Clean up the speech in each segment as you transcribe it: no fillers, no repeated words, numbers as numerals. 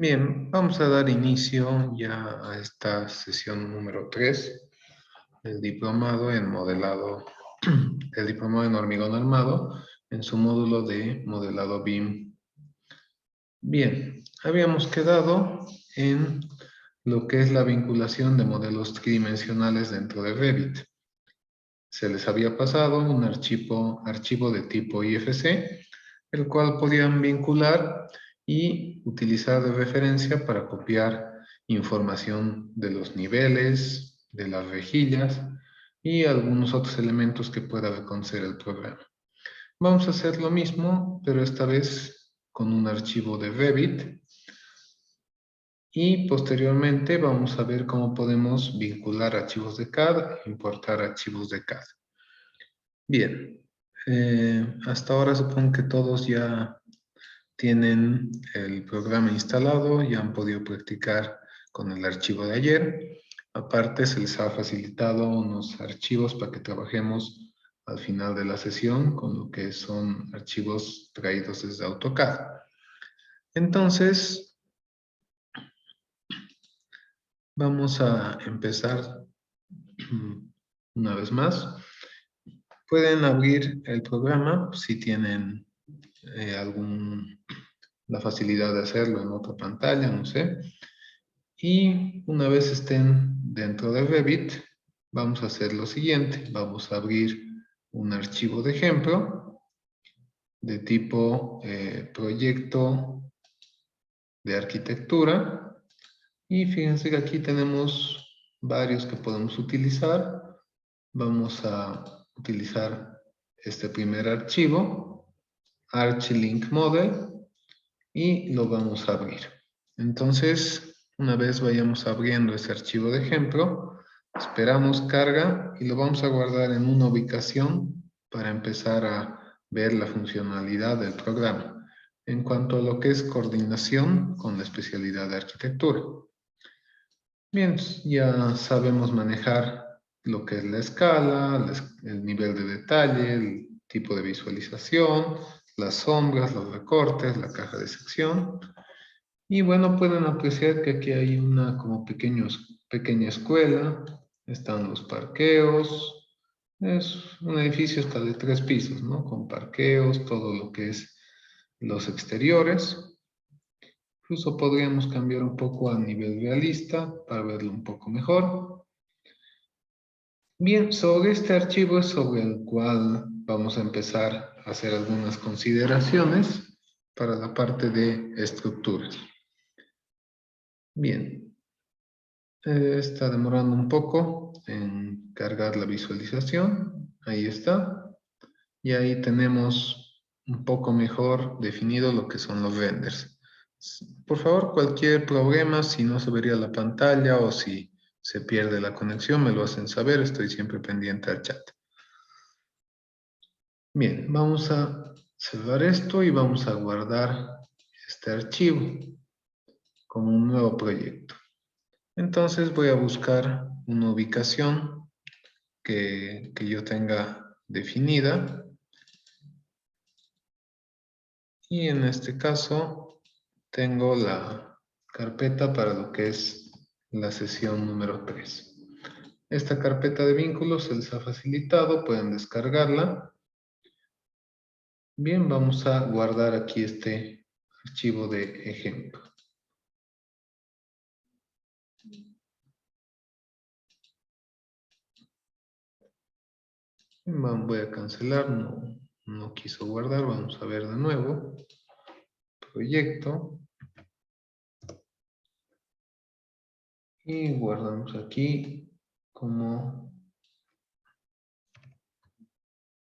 Bien, vamos a dar inicio ya a esta sesión número 3 del diplomado en modelado, el diplomado en hormigón armado en su módulo de modelado BIM. Bien, habíamos quedado en lo que es la vinculación de modelos tridimensionales dentro de Revit. Se les había pasado un archivo de tipo IFC, el cual podían vincular y utilizar de referencia para copiar información de los niveles, de las rejillas y algunos otros elementos que pueda reconocer el programa. Vamos a hacer lo mismo, pero esta vez con un archivo de Revit y posteriormente vamos a ver cómo podemos vincular archivos de CAD e importar archivos de CAD. Bien, hasta ahora supongo que todos ya tienen el programa instalado, ya han podido practicar con el archivo de ayer. Aparte, se les ha facilitado unos archivos para que trabajemos al final de la sesión con lo que son archivos traídos desde AutoCAD. Entonces, vamos a empezar una vez más. Pueden abrir el programa si tienen la facilidad de hacerlo en otra pantalla, no sé. Y una vez estén dentro de Revit, vamos a hacer lo siguiente. Vamos a abrir un archivo de ejemplo de tipo proyecto de arquitectura. Y fíjense que aquí tenemos varios que podemos utilizar. Vamos a utilizar este primer archivo, ArchiLink Model, y lo vamos a abrir. Entonces, una vez vayamos abriendo ese archivo de ejemplo, esperamos carga y lo vamos a guardar en una ubicación para empezar a ver la funcionalidad del programa en cuanto a lo que es coordinación con la especialidad de arquitectura. Bien, ya sabemos manejar lo que es la escala, el nivel de detalle, el tipo de visualización, las sombras, los recortes, la caja de sección. Y bueno, pueden apreciar que aquí hay una como pequeña escuela, están los parqueos, es un edificio hasta de 3 pisos, ¿no? Con parqueos, todo lo que es los exteriores. Incluso podríamos cambiar un poco a nivel realista para verlo un poco mejor. Bien, sobre este archivo es sobre el cual vamos a empezar a hacer algunas consideraciones para la parte de estructuras. Bien, está demorando un poco en cargar la visualización. Ahí está. Y ahí tenemos un poco mejor definido lo que son los renders. Por favor, cualquier problema, si no se vería la pantalla o si se pierde la conexión, me lo hacen saber. Estoy siempre pendiente al chat. Bien, vamos a cerrar esto y vamos a guardar este archivo como un nuevo proyecto. Entonces voy a buscar una ubicación que yo tenga definida. Y en este caso tengo la carpeta para lo que es la sesión número 3. Esta carpeta de vínculos se les ha facilitado, pueden descargarla. Bien, vamos a guardar aquí este archivo de ejemplo. Voy a cancelar, no quiso guardar, vamos a ver de nuevo. Proyecto. Y guardamos aquí como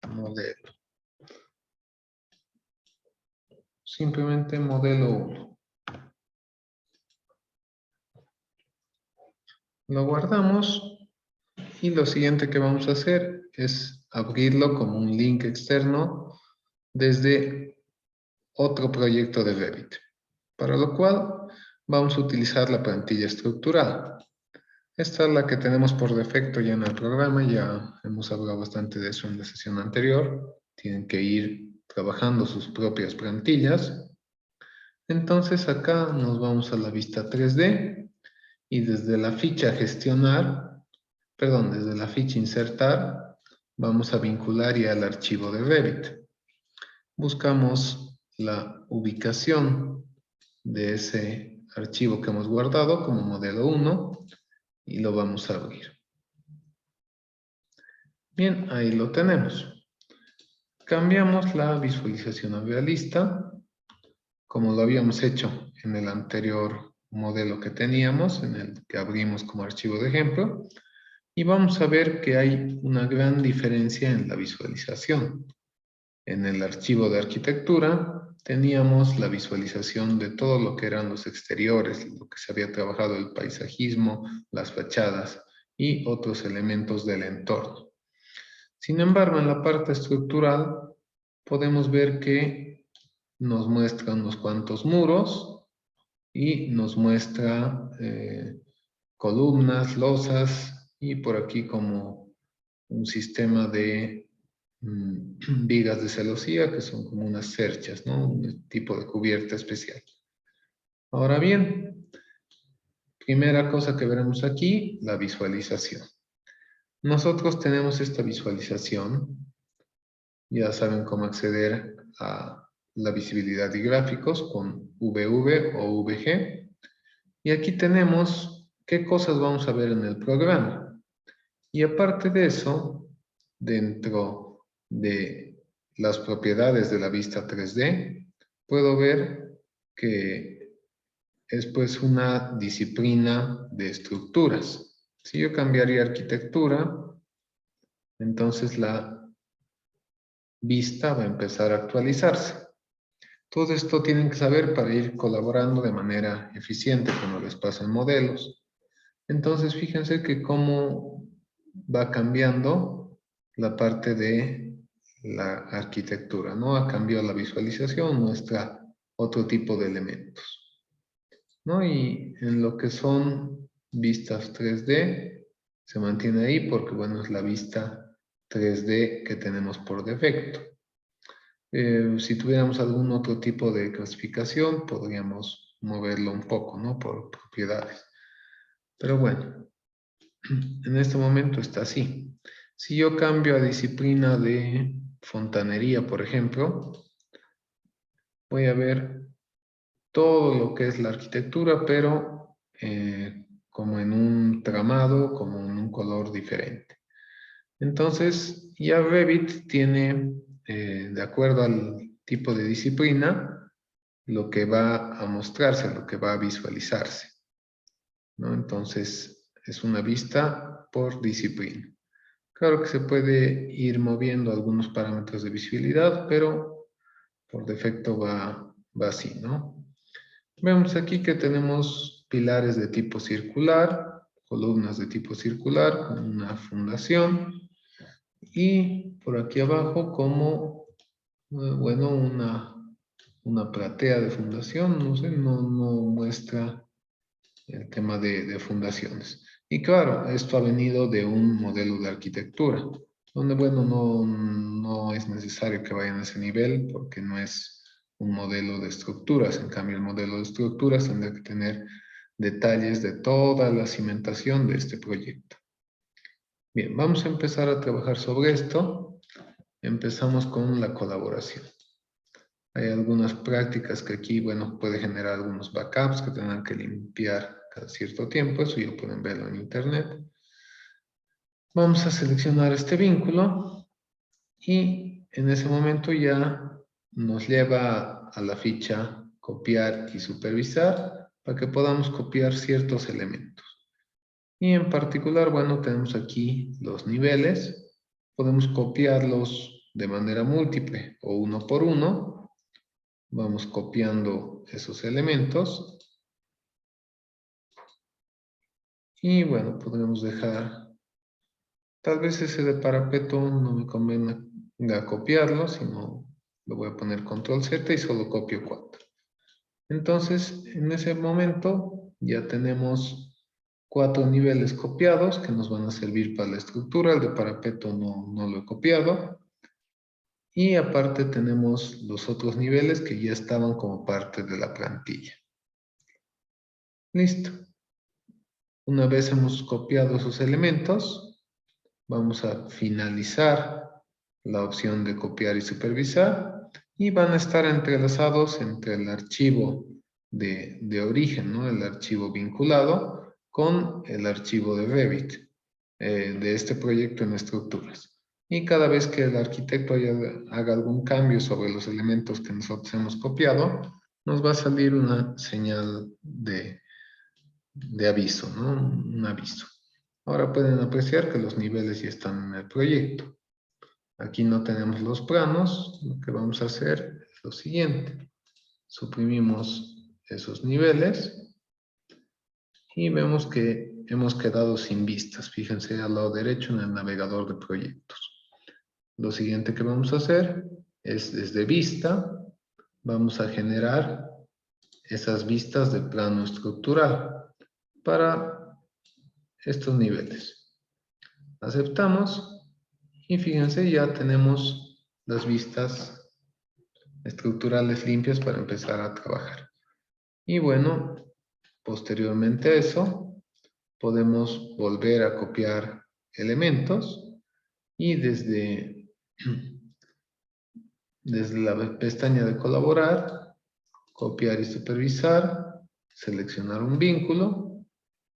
modelo. Simplemente modelo 1. Lo guardamos y lo siguiente que vamos a hacer es abrirlo como un link externo desde otro proyecto de Revit, para lo cual vamos a utilizar la plantilla estructural. Esta es la que tenemos por defecto ya en el programa, ya hemos hablado bastante de eso en la sesión anterior. Tienen que ir trabajando sus propias plantillas. Entonces acá nos vamos a la vista 3D y desde la ficha gestionar, perdón, desde la ficha insertar, vamos a vincular ya el archivo de Revit. Buscamos la ubicación de ese archivo que hemos guardado como modelo 1 y lo vamos a abrir. Bien, ahí lo tenemos. Cambiamos la visualización a realista, como lo habíamos hecho en el anterior modelo que teníamos, en el que abrimos como archivo de ejemplo, y vamos a ver que hay una gran diferencia en la visualización. En el archivo de arquitectura teníamos la visualización de todo lo que eran los exteriores, lo que se había trabajado, el paisajismo, las fachadas y otros elementos del entorno. Sin embargo, en la parte estructural podemos ver que nos muestra unos cuantos muros y nos muestra columnas, losas y por aquí como un sistema de vigas de celosía que son como unas cerchas, ¿no? Un tipo de cubierta especial. Ahora bien, primera cosa que veremos aquí, la visualización. Nosotros tenemos esta visualización. Ya saben cómo acceder a la visibilidad y gráficos con VV o VG. Y aquí tenemos qué cosas vamos a ver en el programa. Y aparte de eso, dentro de las propiedades de la vista 3D, puedo ver que es pues una disciplina de estructuras. Si yo cambiaría arquitectura, entonces la vista va a empezar a actualizarse. Todo esto tienen que saber para ir colaborando de manera eficiente cuando les pasen modelos. Entonces, fíjense que cómo va cambiando la parte de la arquitectura, ¿no? Ha cambiado la visualización, muestra otro tipo de elementos, ¿no? Y en lo que son vistas 3D, se mantiene ahí porque, bueno, es la vista 3D que tenemos por defecto. Si tuviéramos algún otro tipo de clasificación, podríamos moverlo un poco, ¿no? Por propiedades. Pero bueno, en este momento está así. Si yo cambio a disciplina de fontanería, por ejemplo, voy a ver todo lo que es la arquitectura, pero como en un tramado, como en un color diferente. Entonces, ya Revit tiene, de acuerdo al tipo de disciplina, lo que va a mostrarse, lo que va a visualizarse, ¿no? Entonces, es una vista por disciplina. Claro que se puede ir moviendo algunos parámetros de visibilidad, pero por defecto va así, ¿no? Vemos aquí que tenemos pilares de tipo circular, columnas de tipo circular con una fundación y por aquí abajo como, bueno, una platea de fundación, no sé, no muestra el tema de fundaciones. Y claro, esto ha venido de un modelo de arquitectura, donde, bueno, no es necesario que vayan a ese nivel porque no es un modelo de estructuras. En cambio, el modelo de estructuras tendrá que tener detalles de toda la cimentación de este proyecto. Bien, vamos a empezar a trabajar sobre esto. Empezamos con la colaboración. Hay algunas prácticas que aquí, bueno, puede generar algunos backups que tendrán que limpiar cada cierto tiempo. Eso ya pueden verlo en internet. Vamos a seleccionar este vínculo y en ese momento ya nos lleva a la ficha copiar y supervisar para que podamos copiar ciertos elementos. Y en particular, bueno, tenemos aquí los niveles. Podemos copiarlos de manera múltiple o uno por uno. Vamos copiando esos elementos. Y bueno, podemos dejar, tal vez ese de parapeto no me convenga copiarlo, sino lo voy a poner control Z y solo copio 4. Entonces, en ese momento ya tenemos 4 niveles copiados que nos van a servir para la estructura. El de parapeto no lo he copiado. Y aparte tenemos los otros niveles que ya estaban como parte de la plantilla. Listo. Una vez hemos copiado esos elementos, vamos a finalizar la opción de copiar y supervisar y van a estar entrelazados entre el archivo de origen, ¿no? El archivo vinculado con el archivo de Revit de este proyecto en estructuras. Y cada vez que el arquitecto haga algún cambio sobre los elementos que nosotros hemos copiado, nos va a salir una señal de aviso, ¿no? Un aviso. Ahora pueden apreciar que los niveles ya están en el proyecto. Aquí no tenemos los planos. Lo que vamos a hacer es lo siguiente. Suprimimos esos niveles y vemos que hemos quedado sin vistas. Fíjense al lado derecho en el navegador de proyectos. Lo siguiente que vamos a hacer es desde vista, vamos a generar esas vistas de plano estructural para estos niveles. Aceptamos y fíjense, ya tenemos las vistas estructurales limpias para empezar a trabajar. Y bueno, posteriormente a eso, podemos volver a copiar elementos y desde la pestaña de colaborar, copiar y supervisar, seleccionar un vínculo,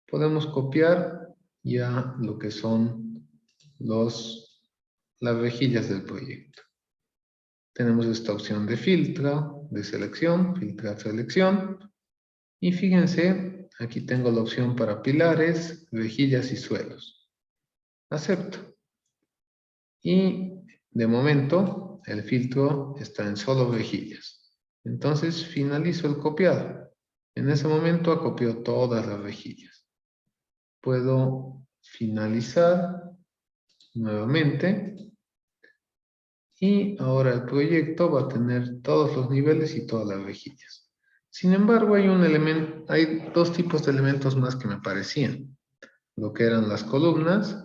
podemos copiar ya lo que son las rejillas del proyecto. Tenemos esta opción de filtro, de selección, filtrar selección. Y fíjense, aquí tengo la opción para pilares, rejillas y suelos. Acepto. Y de momento, el filtro está en solo rejillas. Entonces, finalizo el copiado. En ese momento, ha copiado todas las rejillas. Puedo finalizar nuevamente. Y ahora el proyecto va a tener todos los niveles y todas las rejillas. Sin embargo, hay dos tipos de elementos más que me parecían. Lo que eran las columnas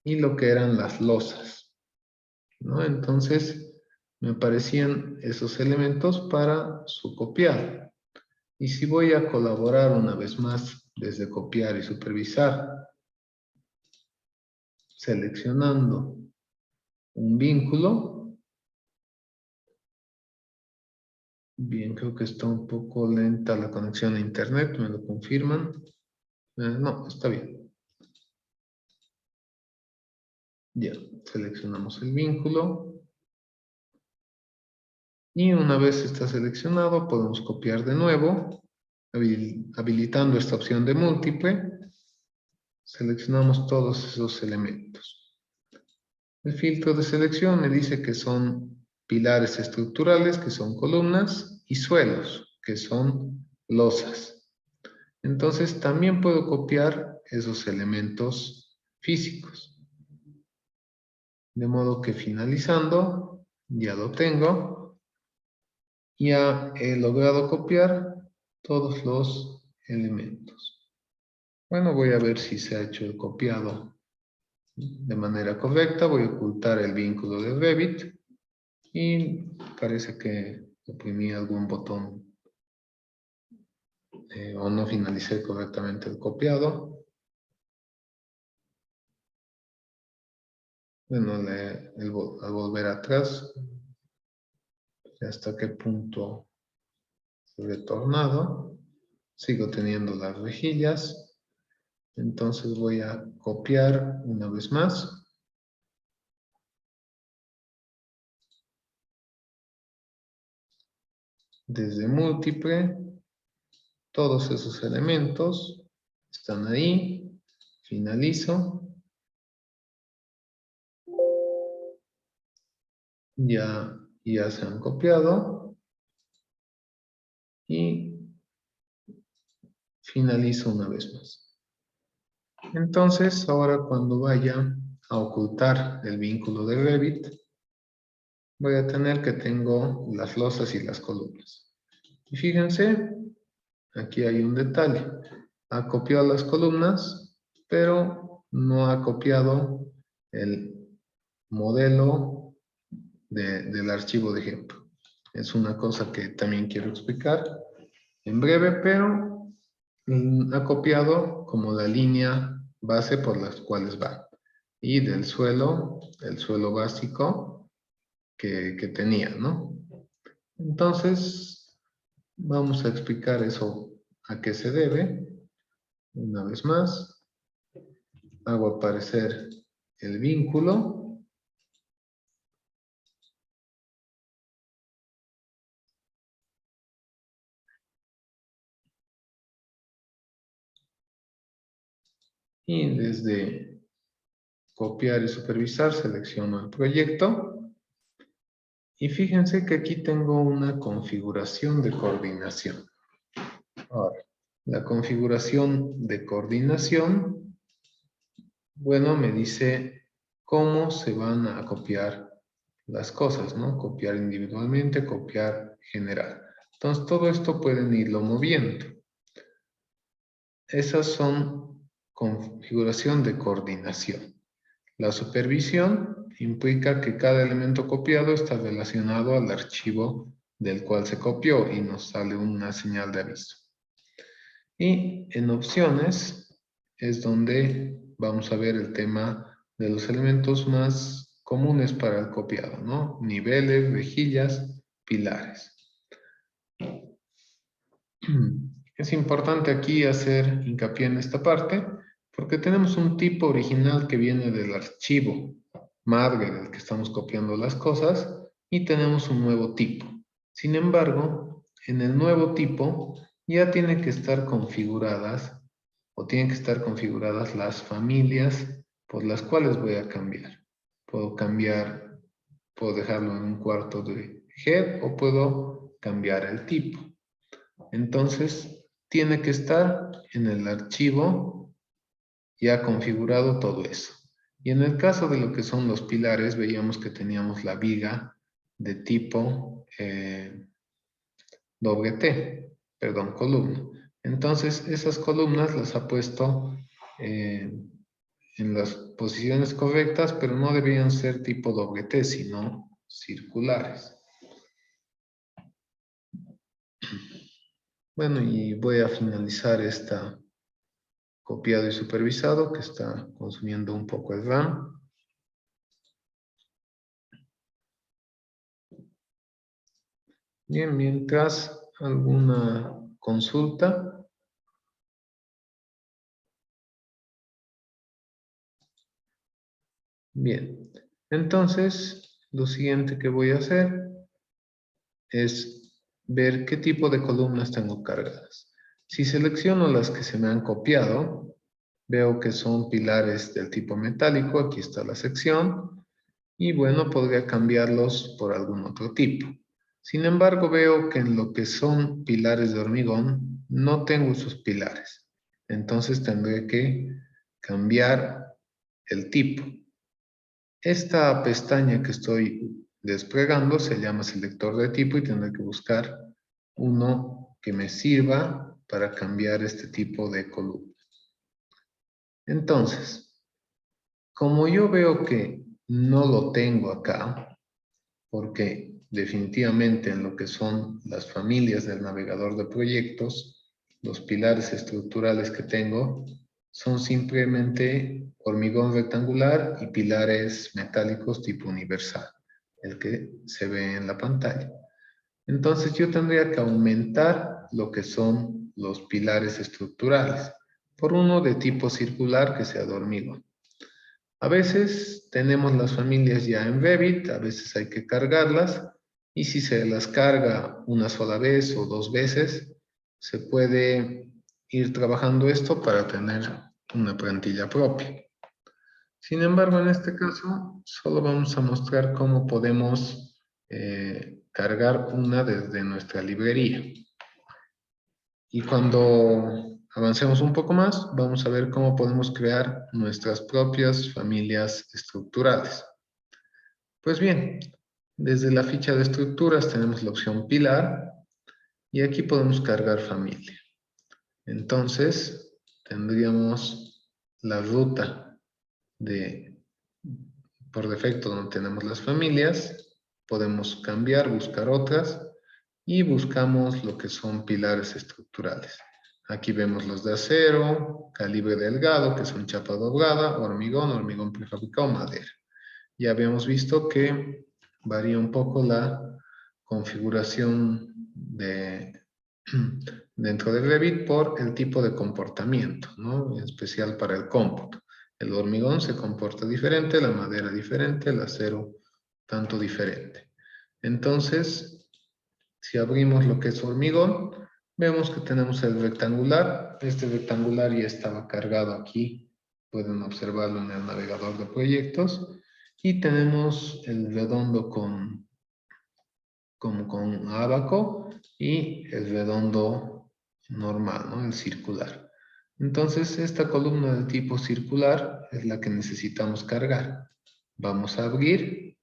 y lo que eran las losas, ¿no? Entonces, me parecían esos elementos para su copiado. Y si voy a colaborar una vez más desde copiar y supervisar, seleccionando un vínculo. Bien, creo que está un poco lenta la conexión a internet, me lo confirman. No, está bien. Ya, seleccionamos el vínculo. Y una vez está seleccionado, podemos copiar de nuevo, habilitando esta opción de múltiple. Seleccionamos todos esos elementos. El filtro de selección me dice que son pilares estructurales, que son columnas, y suelos, que son losas. Entonces también puedo copiar esos elementos físicos. De modo que finalizando, ya lo tengo. Ya he logrado copiar todos los elementos. Bueno, voy a ver si se ha hecho el copiado de manera correcta. Voy a ocultar el vínculo de Revit. Y parece que oprimí algún botón o no finalicé correctamente el copiado. Bueno, al volver atrás, hasta qué punto he retornado. Sigo teniendo las rejillas. Entonces voy a copiar una vez más. Desde múltiple, todos esos elementos están ahí. Finalizo. Ya se han copiado. Y finalizo una vez más. Entonces, ahora cuando vaya a ocultar el vínculo de Revit, voy a tener que tengo las losas y las columnas. Y fíjense, aquí hay un detalle. Ha copiado las columnas, pero no ha copiado el modelo del archivo de ejemplo. Es una cosa que también quiero explicar en breve, pero ha copiado como la línea base por las cuales va. Y del suelo, el suelo básico que tenía, ¿no? Entonces, vamos a explicar eso a qué se debe. Una vez más, hago aparecer el vínculo. Y desde copiar y supervisar, selecciono el proyecto. Y fíjense que aquí tengo una configuración de coordinación. Ahora, la configuración de coordinación, bueno, me dice cómo se van a copiar las cosas, ¿no? Copiar individualmente, copiar general. Entonces, todo esto pueden irlo moviendo. Esas son configuración de coordinación. La supervisión implica que cada elemento copiado está relacionado al archivo del cual se copió y nos sale una señal de aviso. Y en opciones es donde vamos a ver el tema de los elementos más comunes para el copiado, ¿no? Niveles, rejillas, pilares. Es importante aquí hacer hincapié en esta parte porque tenemos un tipo original que viene del archivo madre del que estamos copiando las cosas y tenemos un nuevo tipo. Sin embargo, en el nuevo tipo ya tienen que estar configuradas o tienen que estar configuradas las familias por las cuales voy a cambiar. Puedo cambiar, puedo dejarlo en un cuarto de head o puedo cambiar el tipo. Entonces, tiene que estar en el archivo ya configurado todo eso. Y en el caso de lo que son los pilares, veíamos que teníamos la viga de tipo columna. Entonces, esas columnas las ha puesto en las posiciones correctas, pero no deberían ser tipo T, sino circulares. Bueno, y voy a finalizar esta copiado y supervisado que está consumiendo un poco el RAM. Bien, mientras alguna consulta. Bien, entonces lo siguiente que voy a hacer es ver qué tipo de columnas tengo cargadas. Si selecciono las que se me han copiado, veo que son pilares del tipo metálico, aquí está la sección, y bueno, podría cambiarlos por algún otro tipo. Sin embargo, veo que en lo que son pilares de hormigón, no tengo esos pilares. Entonces tendré que cambiar el tipo. Esta pestaña que estoy desplegando se llama selector de tipo y tendré que buscar uno que me sirva para cambiar este tipo de columna. Entonces, como yo veo que no lo tengo acá, porque definitivamente en lo que son las familias del navegador de proyectos, los pilares estructurales que tengo son simplemente hormigón rectangular y pilares metálicos tipo universal, el que se ve en la pantalla. Entonces yo tendría que aumentar lo que son los pilares estructurales por uno de tipo circular que sea de hormigón. A veces tenemos las familias ya en Revit, a veces hay que cargarlas y si se las carga una sola vez o dos veces, se puede ir trabajando esto para tener una plantilla propia. Sin embargo, en este caso, solo vamos a mostrar cómo podemos cargar una desde nuestra librería. Y cuando avancemos un poco más, vamos a ver cómo podemos crear nuestras propias familias estructurales. Pues bien, desde la ficha de estructuras tenemos la opción pilar y aquí podemos cargar familia. Entonces, tendríamos la ruta por defecto donde tenemos las familias podemos cambiar, buscar otras y buscamos lo que son pilares estructurales. Aquí vemos los de acero, calibre delgado, que son chapa doblada, hormigón, hormigón prefabricado, madera. Ya habíamos visto que varía un poco la configuración dentro de Revit por el tipo de comportamiento, ¿no? En especial para el cómputo. El hormigón se comporta diferente, la madera diferente, el acero tanto diferente. Entonces, si abrimos lo que es hormigón, vemos que tenemos el rectangular. Este rectangular ya estaba cargado aquí. Pueden observarlo en el navegador de proyectos. Y tenemos el redondo con ábaco y el redondo normal, ¿no? El circular. Entonces, esta columna de tipo circular es la que necesitamos cargar. Vamos a abrir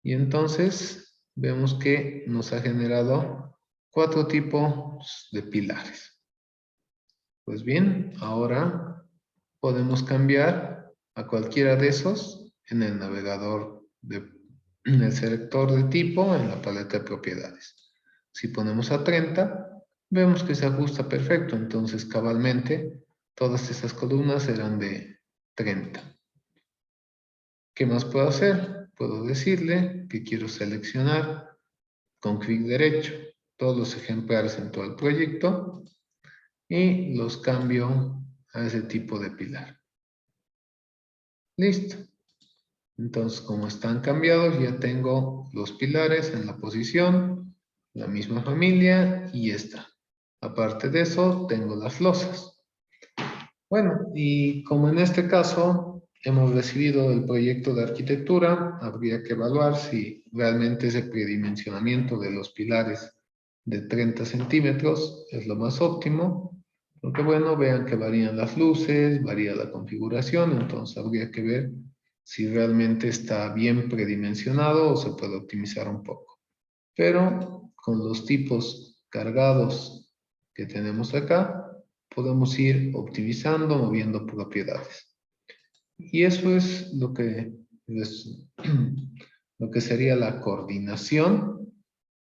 y entonces vemos que nos ha generado 4 tipos de pilares. Pues bien, ahora podemos cambiar a cualquiera de esos en el navegador en el selector de tipo en la paleta de propiedades. Si ponemos a 30, vemos que se ajusta perfecto. Entonces, cabalmente, todas esas columnas serán de 30. ¿Qué más puedo hacer? Puedo decirle que quiero seleccionar con clic derecho todos los ejemplares en todo el proyecto y los cambio a ese tipo de pilar. Listo. Entonces, como están cambiados, ya tengo los pilares en la posición, la misma familia y está. Aparte de eso, tengo las losas. Bueno, y como en este caso hemos recibido el proyecto de arquitectura, habría que evaluar si realmente ese predimensionamiento de los pilares de 30 centímetros es lo más óptimo, porque bueno, vean que varían las luces, varía la configuración, entonces habría que ver si realmente está bien predimensionado o se puede optimizar un poco. Pero con los tipos cargados que tenemos acá, podemos ir optimizando, moviendo propiedades. Y eso es lo que sería la coordinación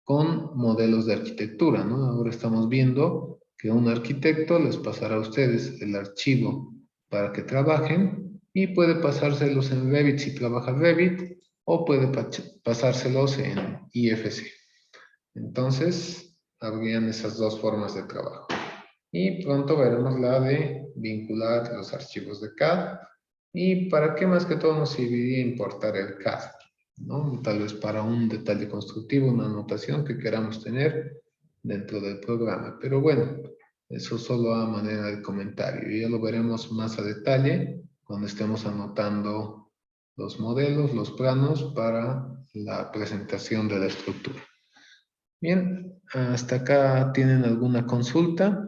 con modelos de arquitectura, ¿no? Ahora estamos viendo que un arquitecto les pasará a ustedes el archivo para que trabajen y puede pasárselos en Revit si trabaja Revit o puede pasárselos en IFC. Entonces, habrían esas dos formas de trabajo. Y pronto veremos la de vincular los archivos de CAD. ¿Y para qué más que todo nos serviría importar el CAD? ¿No? Tal vez para un detalle constructivo, una anotación que queramos tener dentro del programa. Pero bueno, eso solo a manera de comentario. Ya lo veremos más a detalle cuando estemos anotando los modelos, los planos para la presentación de la estructura. Bien, hasta acá tienen alguna consulta.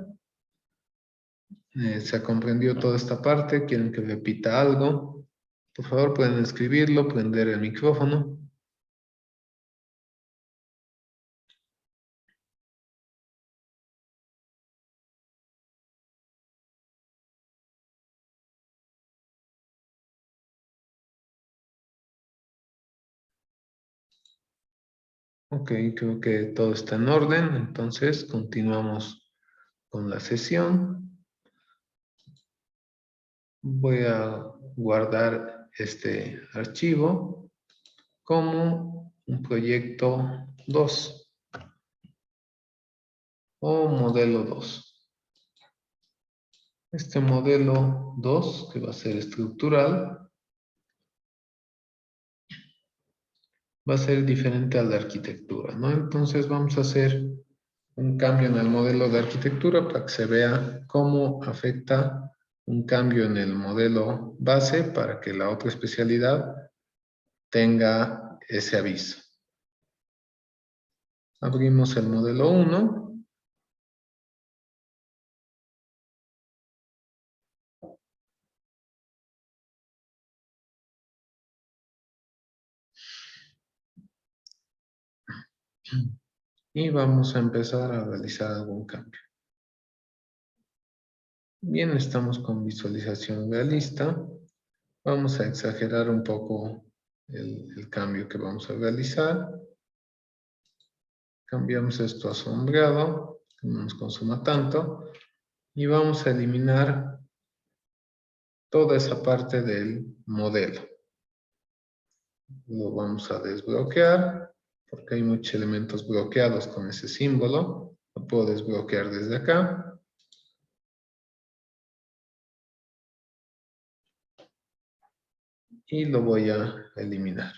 ¿Se comprendió toda esta parte? ¿Quieren que repita algo? Por favor, pueden escribirlo, prender el micrófono. Ok, creo que todo está en orden. Entonces, continuamos con la sesión. Voy a guardar este archivo como un proyecto 2 o modelo 2. Este modelo 2, que va a ser estructural, va a ser diferente a la arquitectura, ¿no? Entonces vamos a hacer un cambio en el modelo de arquitectura para que se vea cómo afecta un cambio en el modelo base para que la otra especialidad tenga ese aviso. Abrimos el modelo 1. Y vamos a empezar a realizar algún cambio. Bien, estamos con visualización realista. Vamos a exagerar un poco el cambio que vamos a realizar. Cambiamos esto a sombreado, que no nos consuma tanto. Y vamos a eliminar toda esa parte del modelo. Lo vamos a desbloquear, porque hay muchos elementos bloqueados con ese símbolo. Lo puedo desbloquear desde acá. Y lo voy a eliminar.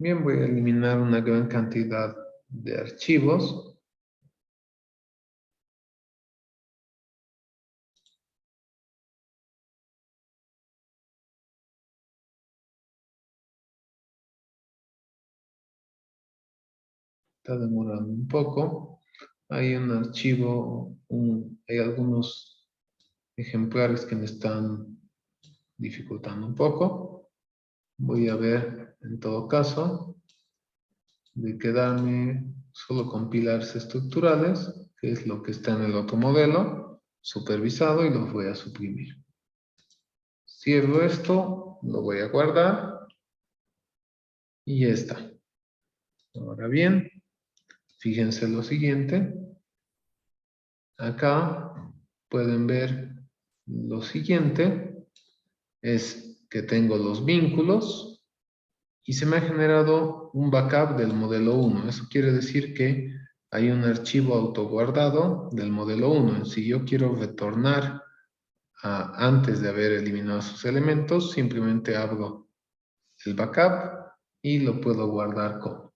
Bien, voy a eliminar una gran cantidad de archivos. Está demorando un poco. Hay un archivo, hay algunos ejemplares que me están dificultando un poco. Voy a ver, en todo caso, de quedarme solo con pilares estructurales, que es lo que está en el otro modelo, supervisado, y los voy a suprimir. Cierro esto, lo voy a guardar, y ya está. Ahora bien, fíjense lo siguiente. Acá pueden ver lo siguiente. Es que tengo los vínculos y se me ha generado un backup del modelo 1. Eso quiere decir que hay un archivo autoguardado del modelo 1. Si yo quiero retornar antes de haber eliminado sus elementos, simplemente abro el backup y lo puedo guardar como.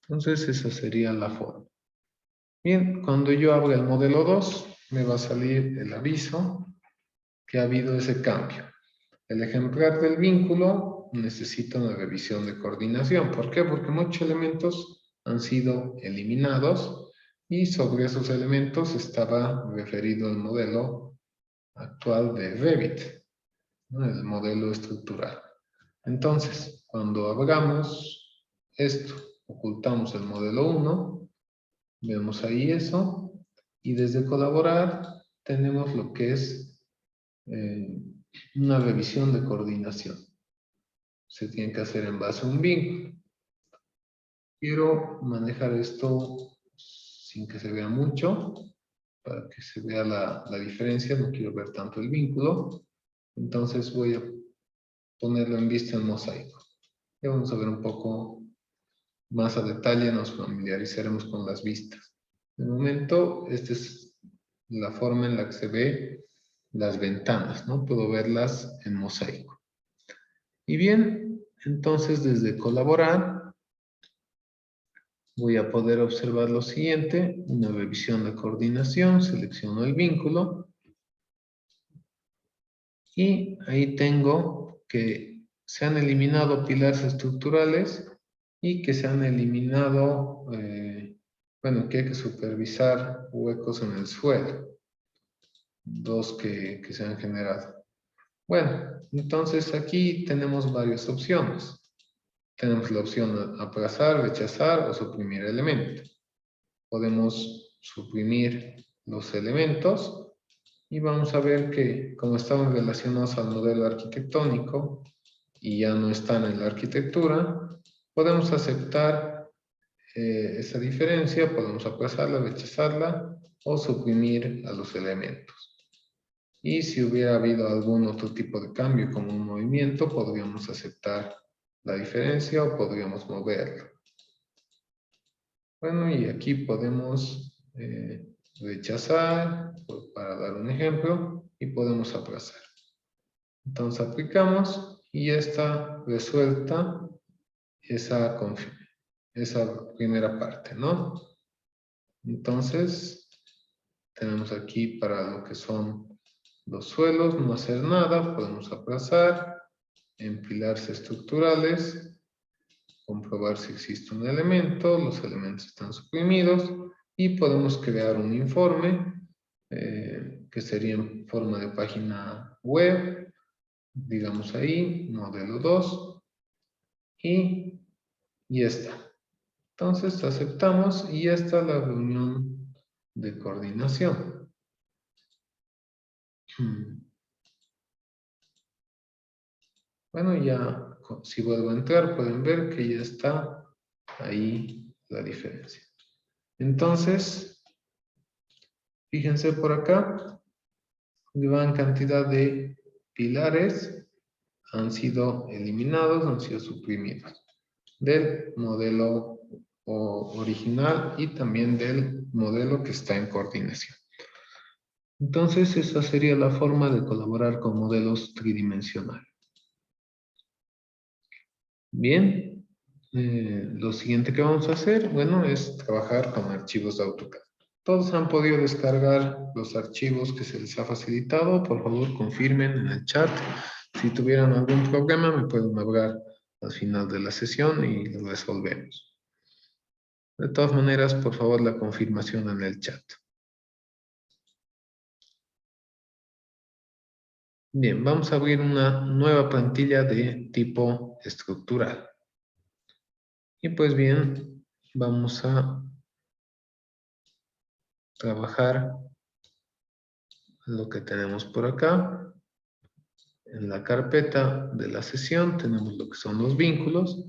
Entonces esa sería la forma. Bien, cuando yo abra el modelo 2, me va a salir el aviso que ha habido ese cambio. El ejemplar del vínculo necesita una revisión de coordinación. ¿Por qué? Porque muchos elementos han sido eliminados y sobre esos elementos estaba referido el modelo actual de Revit, ¿no? El modelo estructural. Entonces, cuando abramos esto, ocultamos el modelo 1, vemos ahí eso, y desde colaborar tenemos lo que es una revisión de coordinación. Se tiene que hacer en base a un vínculo. Quiero manejar esto sin que se vea mucho, para que se vea la diferencia. No quiero ver tanto el vínculo. Entonces voy a ponerlo en vista en mosaico. Ya vamos a ver un poco más a detalle, nos familiarizaremos con las vistas. De momento, esta es la forma en la que se ve las ventanas, ¿no? Puedo verlas en mosaico. Y bien, entonces desde colaborar voy a poder observar lo siguiente: una revisión de coordinación, selecciono el vínculo y ahí tengo que se han eliminado pilares estructurales y que se han eliminado, bueno, que hay que supervisar huecos en el suelo, dos que se han generado. Bueno, entonces aquí tenemos varias opciones. Tenemos la opción aplazar, rechazar o suprimir elementos. Podemos suprimir los elementos y vamos a ver que como estaban relacionados al modelo arquitectónico y ya no están en la arquitectura, podemos aceptar esa diferencia, podemos aplazarla, rechazarla o suprimir a los elementos. Y si hubiera habido algún otro tipo de cambio como un movimiento, podríamos aceptar la diferencia o podríamos moverlo. Bueno, y aquí podemos rechazar, para dar un ejemplo, y podemos aplazar. Entonces aplicamos y ya está resuelta esa primera parte, ¿no? Entonces, tenemos aquí para lo que son los suelos, no hacer nada, podemos aplazar, en pilares estructurales, comprobar si existe un elemento, los elementos están suprimidos y podemos crear un informe que sería en forma de página web, digamos ahí, modelo 2, y ya está. Entonces aceptamos y ya está la reunión de coordinación. Bueno, ya si vuelvo a entrar pueden ver que ya está ahí la diferencia. Entonces, fíjense por acá, gran cantidad de pilares han sido eliminados, han sido suprimidos del modelo original y también del modelo que está en coordinación. Entonces, esa sería la forma de colaborar con modelos tridimensionales. Bien, lo siguiente que vamos a hacer, bueno, es trabajar con archivos de AutoCAD. Todos han podido descargar los archivos que se les ha facilitado. Por favor, confirmen en el chat. Si tuvieran algún problema, me pueden hablar al final de la sesión y lo resolvemos. De todas maneras, por favor, la confirmación en el chat. Bien, vamos a abrir una nueva plantilla de tipo estructural. Y pues bien, vamos a trabajar lo que tenemos por acá. En la carpeta de la sesión tenemos lo que son los vínculos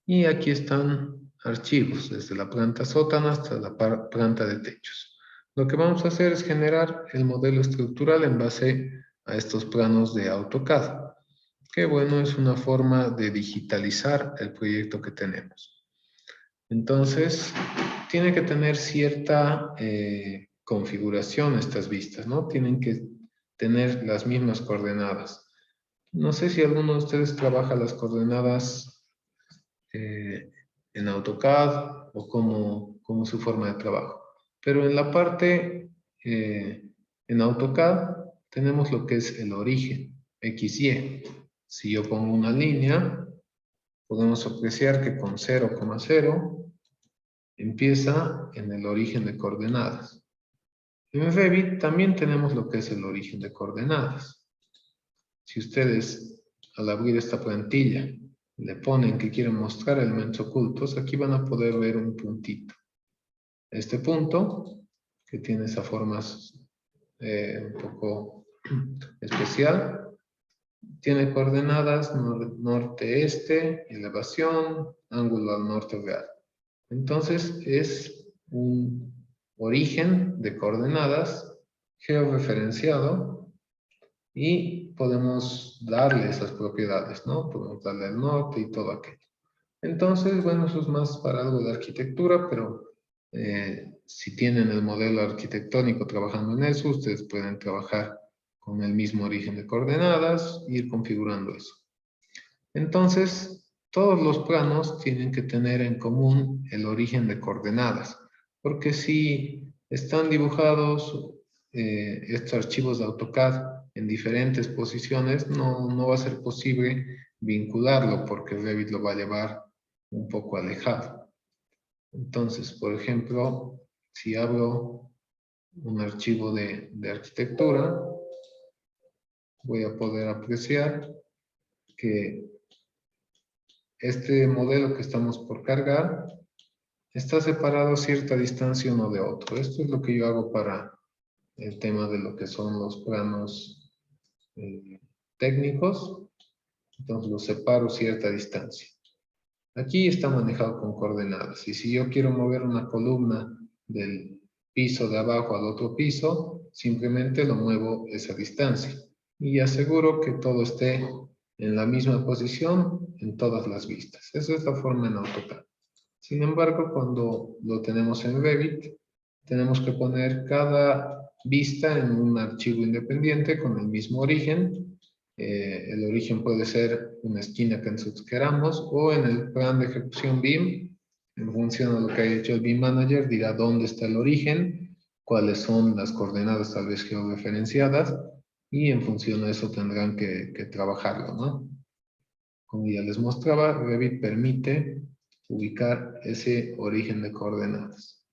y aquí están archivos, desde la planta sótano hasta la planta de techos. Lo que vamos a hacer es generar el modelo estructural en base a estos planos de AutoCAD, que bueno, es una forma de digitalizar el proyecto que tenemos. Entonces, tiene que tener cierta configuración estas vistas, ¿no? Tienen que tener las mismas coordenadas. No sé si alguno de ustedes trabaja las coordenadas en AutoCAD o como su forma de trabajo. Pero en la parte, en AutoCAD, tenemos lo que es el origen, XY. Si yo pongo una línea, podemos apreciar que con 0,0 empieza en el origen de coordenadas. En Revit también tenemos lo que es el origen de coordenadas. Si ustedes, al abrir esta plantilla, le ponen que quieren mostrar elementos ocultos, aquí van a poder ver un puntito. Este punto, que tiene esa forma un poco especial, tiene coordenadas norte-este, elevación, ángulo al norte real. Entonces es un origen de coordenadas georreferenciado y podemos darle esas propiedades, ¿no? Podemos darle el norte y todo aquello. Entonces, bueno, eso es más para algo de arquitectura, pero si tienen el modelo arquitectónico trabajando en eso, ustedes pueden trabajar con el mismo origen de coordenadas e ir configurando eso. Entonces, todos los planos tienen que tener en común el origen de coordenadas, porque si están dibujados estos archivos de AutoCAD en diferentes posiciones, no va a ser posible vincularlo, porque Revit lo va a llevar un poco alejado. Entonces, por ejemplo, si abro un archivo de arquitectura, voy a poder apreciar que este modelo que estamos por cargar está separado a cierta distancia uno de otro. Esto es lo que yo hago para el tema de lo que son los planos técnicos. Entonces los separo a cierta distancia. Aquí está manejado con coordenadas. Y si yo quiero mover una columna del piso de abajo al otro piso, simplemente lo muevo esa distancia. Y aseguro que todo esté en la misma posición en todas las vistas. Esa es la forma en AutoCAD. Sin embargo, cuando lo tenemos en Revit, tenemos que poner cada vista en un archivo independiente con el mismo origen. El origen puede ser una esquina que nosotros queramos o en el plan de ejecución BIM, en función de lo que haya hecho el BIM Manager, dirá dónde está el origen, cuáles son las coordenadas tal vez georreferenciadas y en función de eso tendrán que trabajarlo, ¿no? Como ya les mostraba, Revit permite ubicar ese origen de coordenadas.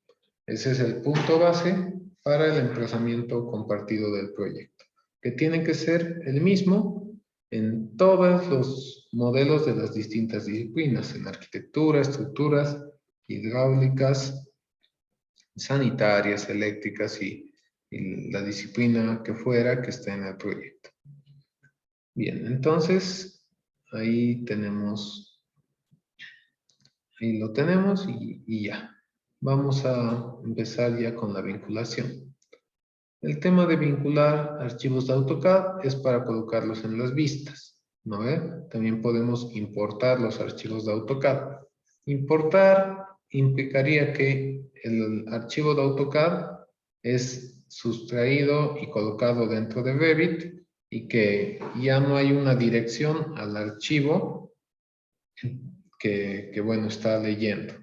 Ese es el punto base para el emplazamiento compartido del proyecto, que tiene que ser el mismo en todos los modelos de las distintas disciplinas, en arquitectura, estructuras, hidráulicas, sanitarias, eléctricas y la disciplina que fuera que esté en el proyecto. Bien, entonces ahí lo tenemos y ya. Vamos a empezar ya con la vinculación. El tema de vincular archivos de AutoCAD es para colocarlos en las vistas, ¿no ve? También podemos importar los archivos de AutoCAD. Importar implicaría que el archivo de AutoCAD es sustraído y colocado dentro de Revit y que ya no hay una dirección al archivo que bueno, está leyendo.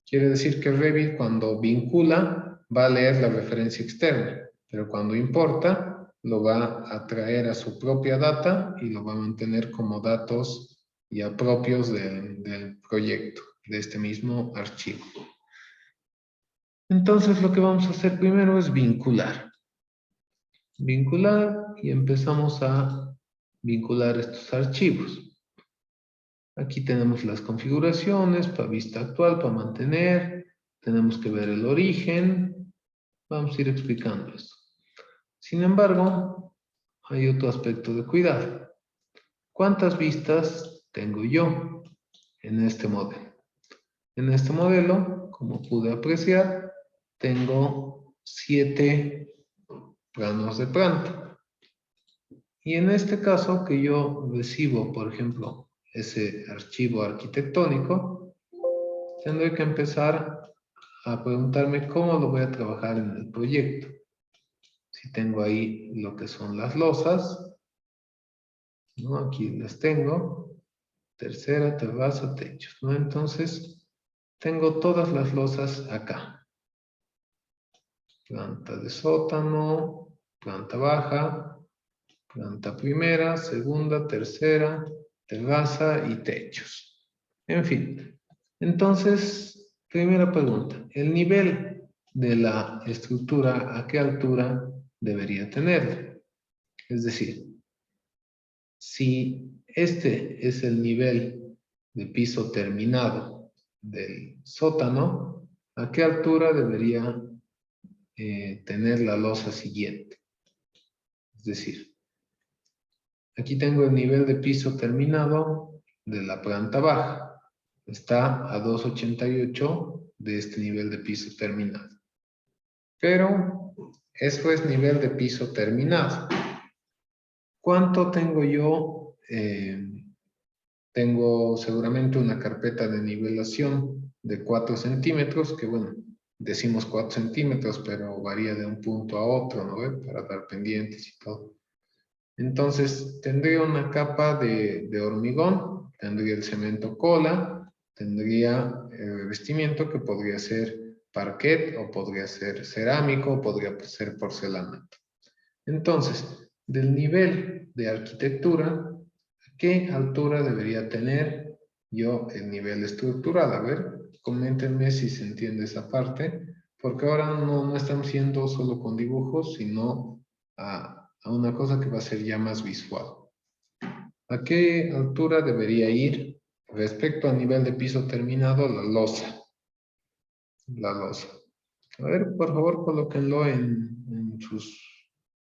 Quiere decir que Revit cuando vincula va a leer la referencia externa, pero cuando importa lo va a traer a su propia data y lo va a mantener como datos ya propios del proyecto, de este mismo archivo. Entonces lo que vamos a hacer primero es vincular. Vincular y empezamos a vincular estos archivos. Aquí tenemos las configuraciones para vista actual, para mantener. Tenemos que ver el origen. Vamos a ir explicando esto. Sin embargo, hay otro aspecto de cuidado. ¿Cuántas vistas tengo yo en este modelo? En este modelo, como pude apreciar, tengo 7 planos de planta. Y en este caso que yo recibo, por ejemplo, ese archivo arquitectónico, tendré que empezar a preguntarme cómo lo voy a trabajar en el proyecto. Si tengo ahí lo que son las losas, ¿no? Aquí las tengo, tercera, terraza, techos, ¿no? Entonces, tengo todas las losas acá. Planta de sótano, planta baja, planta primera, segunda, tercera, terraza y techos. En fin, entonces, primera pregunta, ¿el nivel de la estructura a qué altura debería tener? Es decir, si este es el nivel de piso terminado del sótano, ¿a qué altura debería tener la losa siguiente? Es decir, aquí tengo el nivel de piso terminado de la planta baja. Está a 2,88 de este nivel de piso terminado. Pero eso es nivel de piso terminado. ¿Cuánto tengo yo? Tengo seguramente una carpeta de nivelación de 4 centímetros, que bueno, decimos 4 centímetros, pero varía de un punto a otro, ¿no ve? Para dar pendientes y todo. Entonces, tendría una capa de hormigón, tendría el cemento cola, tendría el revestimiento que podría ser parquet, o podría ser cerámico, o podría ser porcelanato. Entonces, del nivel de arquitectura, ¿qué altura debería tener yo el nivel estructural? A ver, coméntenme si se entiende esa parte, porque ahora no estamos yendo solo con dibujos, sino a una cosa que va a ser ya más visual. ¿A qué altura debería ir respecto al nivel de piso terminado la losa? La losa. A ver, por favor, colóquenlo en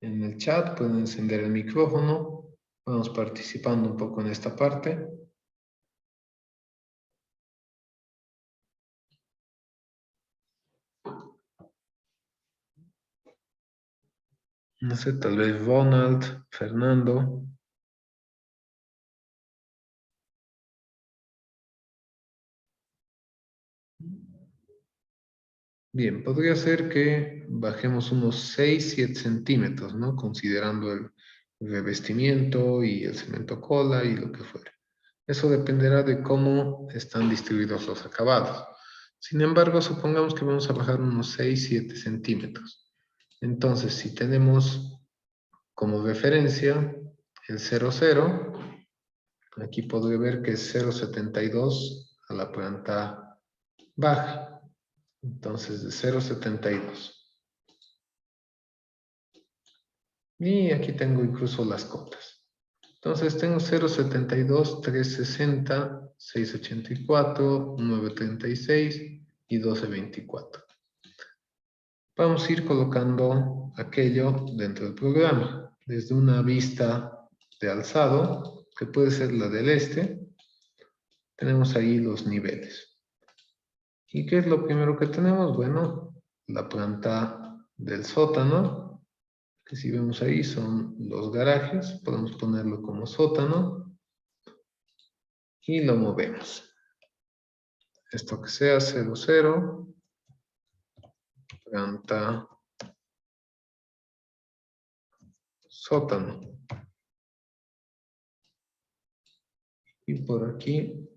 el chat, pueden encender el micrófono. Vamos participando un poco en esta parte. No sé, tal vez Ronald, Fernando. Bien, podría ser que bajemos unos 6, 7 centímetros, ¿no? Considerando el revestimiento y el cemento cola y lo que fuera. Eso dependerá de cómo están distribuidos los acabados. Sin embargo, supongamos que vamos a bajar unos 6, 7 centímetros. Entonces, si tenemos como referencia el 0,0, aquí podría ver que es 0,72 a la planta baja. Entonces, de 0,72. Y aquí tengo incluso las cotas. Entonces tengo 0,72, 360, 684, 936 y 1224. Vamos a ir colocando aquello dentro del programa. Desde una vista de alzado, que puede ser la del este, tenemos ahí los niveles. ¿Y qué es lo primero que tenemos? Bueno, la planta del sótano, que si vemos ahí son los garajes, podemos ponerlo como sótano y lo movemos. Esto que sea 00, planta sótano. Y por aquí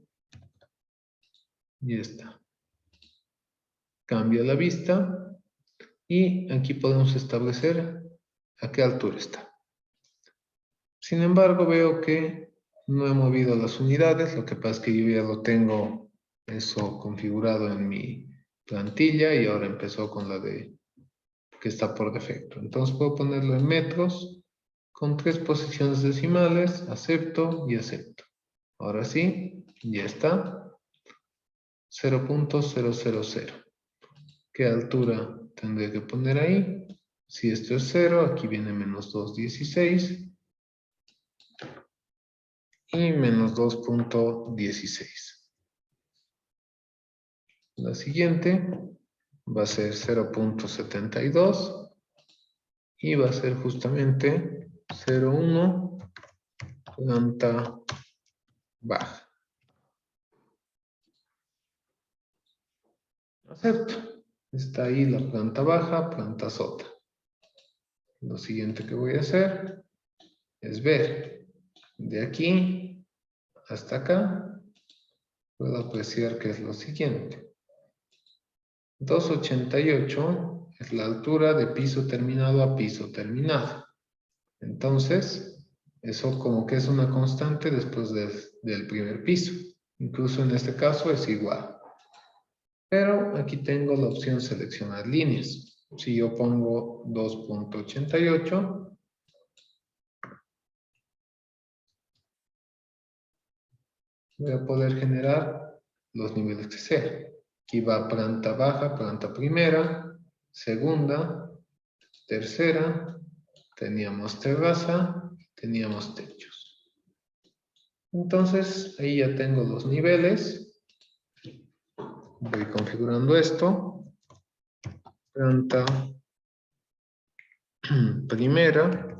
ya está. Cambia la vista y aquí podemos establecer a qué altura está. Sin embargo, veo que no he movido las unidades, lo que pasa es que yo ya lo tengo eso configurado en mi plantilla y ahora empezó con la de que está por defecto. Entonces puedo ponerlo en metros con 3 posiciones decimales, acepto y acepto. Ahora sí, ya está. 0.000. ¿Qué altura tendré que poner ahí? Si esto es 0, aquí viene menos 2,16 y menos 2.16. La siguiente va a ser 0.72 y va a ser justamente 0,1 planta baja. Acepto. Está ahí la planta baja, planta sota. Lo siguiente que voy a hacer es ver de aquí hasta acá. Puedo apreciar que es lo siguiente. 2,88 es la altura de piso terminado a piso terminado. Entonces, eso como que es una constante después del primer piso. Incluso en este caso es igual. Pero aquí tengo la opción seleccionar líneas. Si yo pongo 2,88, voy a poder generar los niveles que sea. Aquí va planta baja, planta primera, segunda, tercera, teníamos terraza, teníamos techos. Entonces, ahí ya tengo los niveles. Voy configurando esto. Planta primera.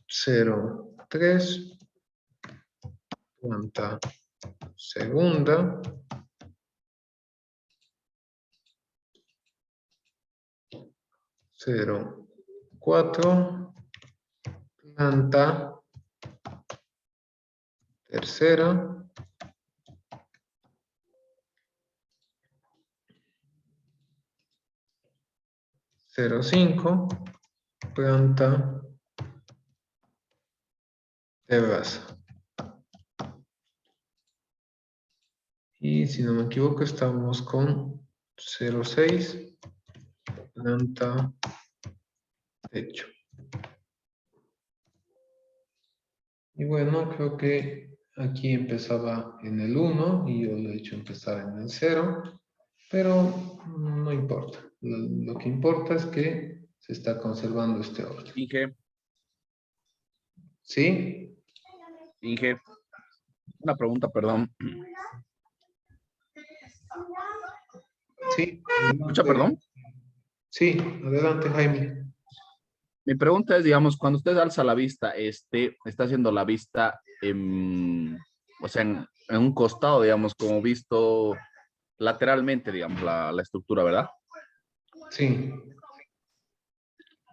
Cero, 3. Planta segunda. 0,4. Planta tercera. 0,5. Planta terraza. Y si no me equivoco, estamos con 0,6. Planta techo. Y bueno, creo que aquí empezaba en el 1 y yo lo he hecho empezar en el 0, pero no importa. Lo que importa es que se está conservando este orden. ¿Sí? Inge, una pregunta, perdón. Sí. ¿Escucha, perdón? Sí, adelante, Jaime. Mi pregunta es, digamos, cuando usted alza la vista, está haciendo la vista, o sea, en un costado, digamos, como visto lateralmente, digamos, la estructura, ¿verdad? Sí.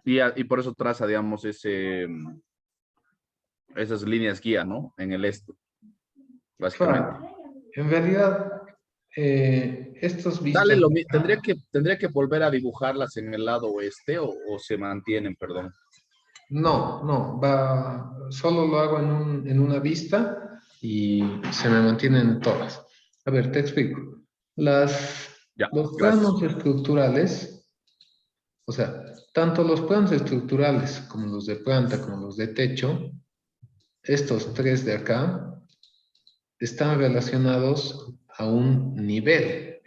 Y por eso traza, digamos, esas líneas guía, ¿no? En el básicamente. Claro. En realidad, estos vistos... ¿Tendría que volver a dibujarlas en el lado oeste o se mantienen, perdón? No, solo lo hago en una vista y se me mantienen todas. A ver, te explico. Ya, Los gracias. planos estructurales O sea, tanto los planos estructurales como los de planta, como los de techo, estos tres de acá, están relacionados a un nivel.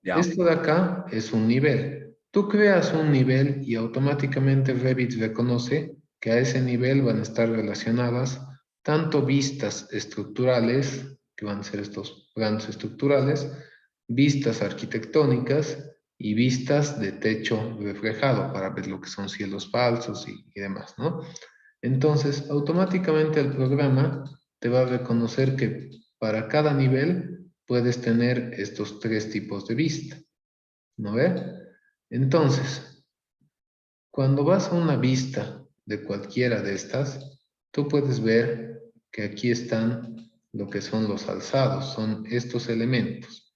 Ya. Esto de acá es un nivel. Tú creas un nivel y automáticamente Revit reconoce que a ese nivel van a estar relacionadas tanto vistas estructurales, que van a ser estos planos estructurales, vistas arquitectónicas y vistas de techo reflejado para ver lo que son cielos falsos y demás, ¿no? Entonces, automáticamente el programa te va a reconocer que para cada nivel puedes tener estos tres tipos de vista, ¿no ve? Entonces, cuando vas a una vista de cualquiera de estas, tú puedes ver que aquí están lo que son los alzados, son estos elementos.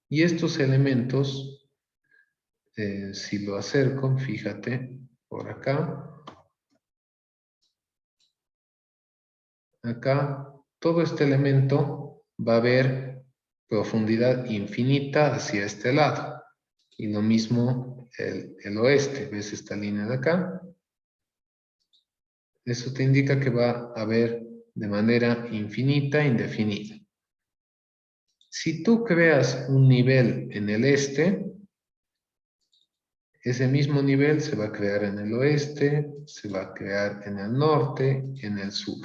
Y estos elementos, si lo acerco, fíjate, por acá, acá, todo este elemento va a haber profundidad infinita hacia este lado. Y lo mismo el oeste, ¿ves esta línea de acá? Eso te indica que va a haber de manera infinita, indefinida. Si tú creas un nivel en el este, ese mismo nivel se va a crear en el oeste, se va a crear en el norte, en el sur.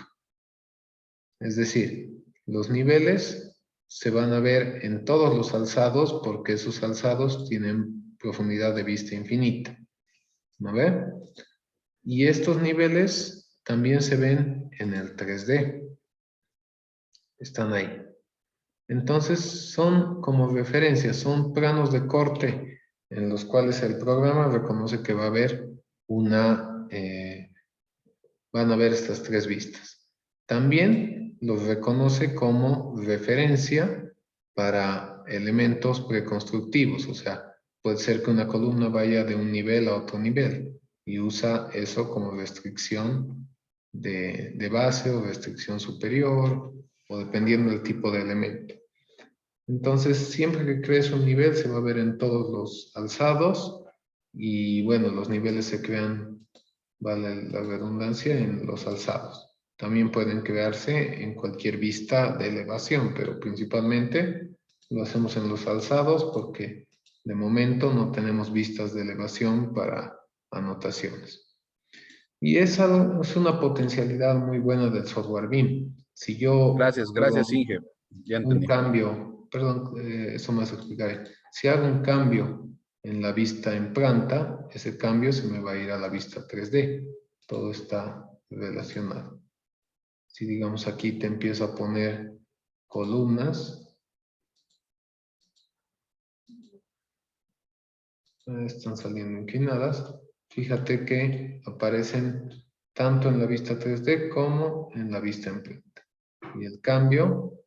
Es decir, los niveles se van a ver en todos los alzados porque esos alzados tienen profundidad de vista infinita. ¿No ve? Y estos niveles también se ven en el 3D. Están ahí. Entonces son como referencias, son planos de corte en los cuales el programa reconoce que va a haber van a haber estas tres vistas. También los reconoce como referencia para elementos preconstructivos, o sea, puede ser que una columna vaya de un nivel a otro nivel y usa eso como restricción de base o restricción superior o dependiendo del tipo de elemento. Entonces, siempre que crees un nivel se va a ver en todos los alzados y bueno, los niveles se crean, vale la redundancia, en los alzados. También pueden crearse en cualquier vista de elevación, pero principalmente lo hacemos en los alzados porque de momento no tenemos vistas de elevación para anotaciones. Y esa es una potencialidad muy buena del software BIM. Si yo Gracias, hago gracias, Inge. Ya un entendí. cambio, perdón, eso más explicaré. Si hago un cambio en la vista en planta, ese cambio se me va a ir a la vista 3D. Todo está relacionado. Si digamos aquí te empiezo a poner columnas, están saliendo inclinadas, fíjate que aparecen tanto en la vista 3D como en la vista en planta. Y el cambio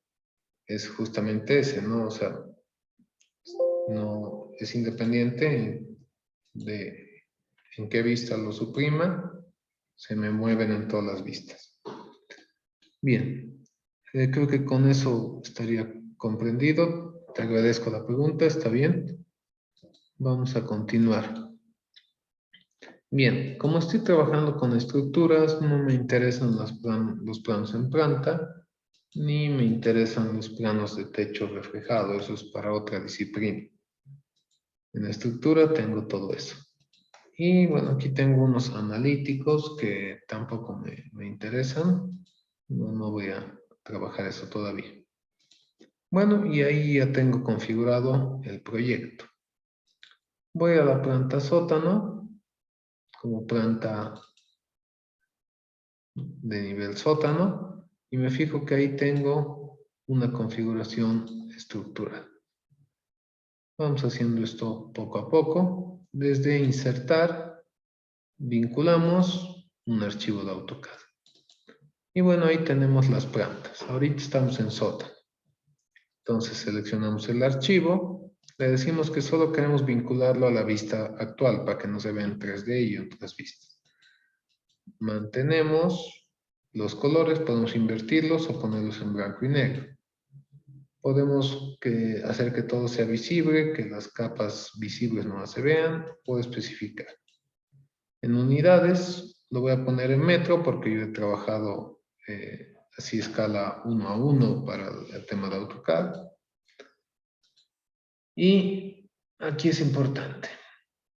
es justamente ese, ¿no? O sea, no es independiente de en qué vista lo suprima, se me mueven en todas las vistas. Bien, creo que con eso estaría comprendido. Te agradezco la pregunta, ¿está bien? Vamos a continuar. Bien, como estoy trabajando con estructuras, no me interesan los planos en planta, ni me interesan los planos de techo reflejado, eso es para otra disciplina. En la estructura tengo todo eso. Y bueno, aquí tengo unos analíticos que tampoco me interesan. No voy a trabajar eso todavía. Bueno, y ahí ya tengo configurado el proyecto. Voy a la planta sótano, como planta de nivel sótano, y me fijo que ahí tengo una configuración estructural. Vamos haciendo esto poco a poco. Desde insertar, vinculamos un archivo de AutoCAD. Y bueno, ahí tenemos las plantas. Ahorita estamos en sótano. Entonces seleccionamos el archivo. Le decimos que solo queremos vincularlo a la vista actual para que no se vea en 3D y otras vistas. Mantenemos los colores, podemos invertirlos o ponerlos en blanco y negro. Podemos hacer que todo sea visible, que las capas visibles no se vean, o especificar. En unidades lo voy a poner en metro porque yo he trabajado así escala 1:1 para el tema de AutoCAD. Y aquí es importante.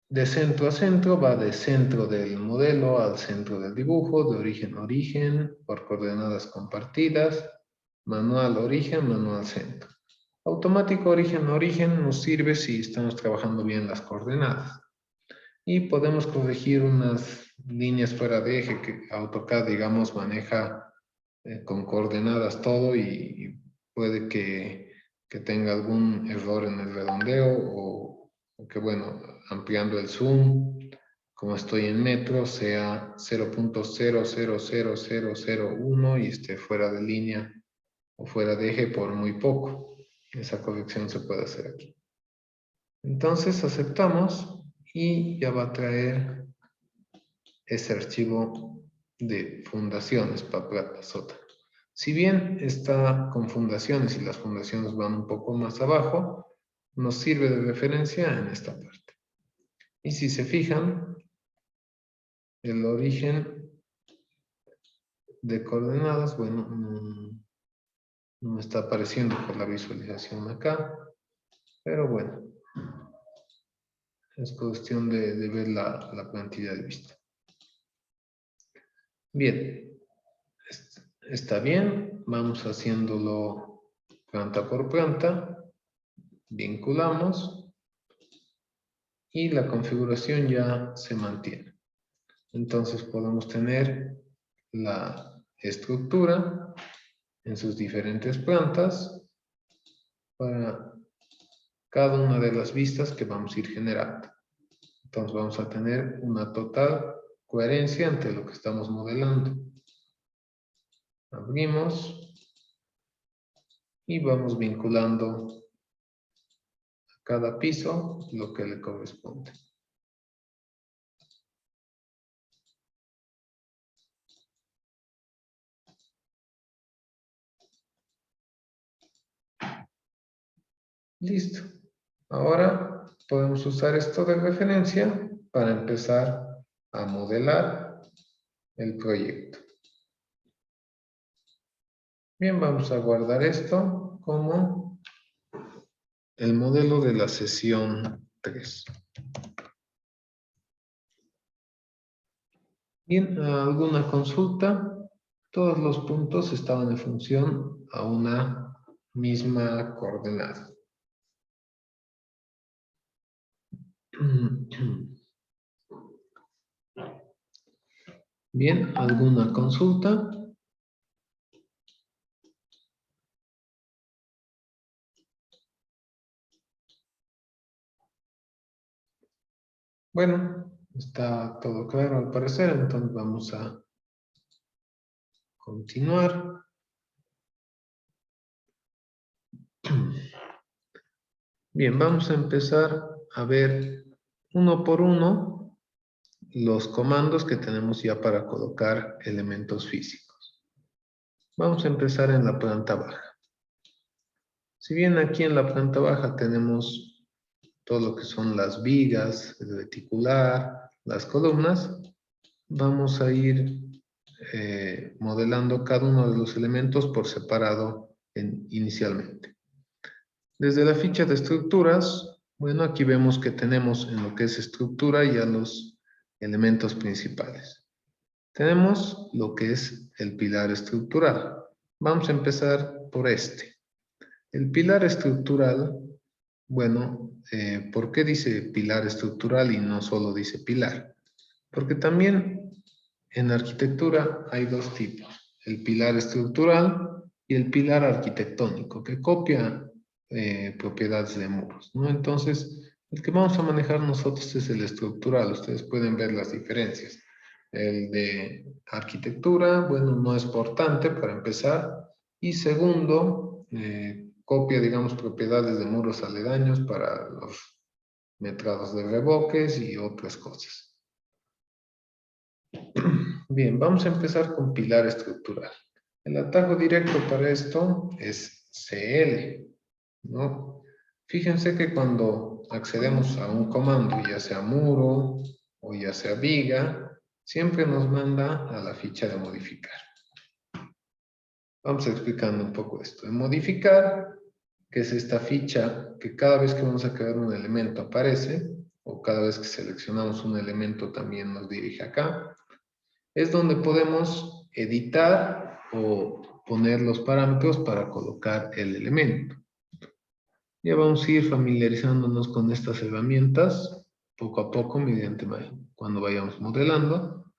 De centro a centro va de centro del modelo al centro del dibujo, de origen a origen, por coordenadas compartidas, manual origen, manual centro. Automático origen a origen nos sirve si estamos trabajando bien las coordenadas. Y podemos corregir unas líneas fuera de eje que AutoCAD, digamos, maneja con coordenadas todo y puede que tenga algún error en el redondeo o que, bueno, ampliando el zoom, como estoy en metro, sea 0.000001 y esté fuera de línea o fuera de eje por muy poco. Esa corrección se puede hacer aquí. Entonces aceptamos y ya va a traer ese archivo de fundaciones para plata sótano. Si bien está con fundaciones y las fundaciones van un poco más abajo, nos sirve de referencia en esta parte. Y si se fijan, el origen de coordenadas, bueno, no me está apareciendo por la visualización acá, pero bueno, es cuestión de ver la plantilla de vista. Bien, está bien, vamos haciéndolo planta por planta, vinculamos y la configuración ya se mantiene. Entonces podemos tener la estructura en sus diferentes plantas para cada una de las vistas que vamos a ir generando. Entonces vamos a tener una total coherencia entre lo que estamos modelando. Abrimos y vamos vinculando a cada piso lo que le corresponde. Listo. Ahora podemos usar esto de referencia para empezar a modelar el proyecto. Bien, vamos a guardar esto como el modelo de la sesión 3. Bien, ¿alguna consulta? Todos los puntos estaban en función a una misma coordenada. Bien, ¿alguna consulta? Bueno, está todo claro al parecer, entonces vamos a continuar. Bien, vamos a empezar a ver uno por uno los comandos que tenemos ya para colocar elementos físicos. Vamos a empezar en la planta baja. Si bien aquí en la planta baja tenemos todo lo que son las vigas, el reticular, las columnas, vamos a ir modelando cada uno de los elementos por separado inicialmente. Desde la ficha de estructuras, bueno, aquí vemos que tenemos en lo que es estructura ya los elementos principales. Tenemos lo que es el pilar estructural. Vamos a empezar por este. El pilar estructural, bueno, ¿por qué dice pilar estructural y no solo dice pilar? Porque también en arquitectura hay dos tipos, el pilar estructural y el pilar arquitectónico, que copia propiedades de muros, ¿no? Entonces, el que vamos a manejar nosotros es el estructural. Ustedes pueden ver las diferencias. El de arquitectura, bueno, no es portante para empezar. Y segundo, copia, digamos, propiedades de muros aledaños para los metrados de revoques y otras cosas. Bien, vamos a empezar con pilar estructural. El atajo directo para esto es CL. ¿no? Fíjense que cuando accedemos a un comando, ya sea muro o ya sea viga, siempre nos manda a la ficha de modificar. Vamos explicando un poco esto. En modificar, que es esta ficha que cada vez que vamos a crear un elemento aparece, o cada vez que seleccionamos un elemento también nos dirige acá, es donde podemos editar o poner los parámetros para colocar el elemento. Ya vamos a ir familiarizándonos con estas herramientas poco a poco mediante cuando vayamos modelando.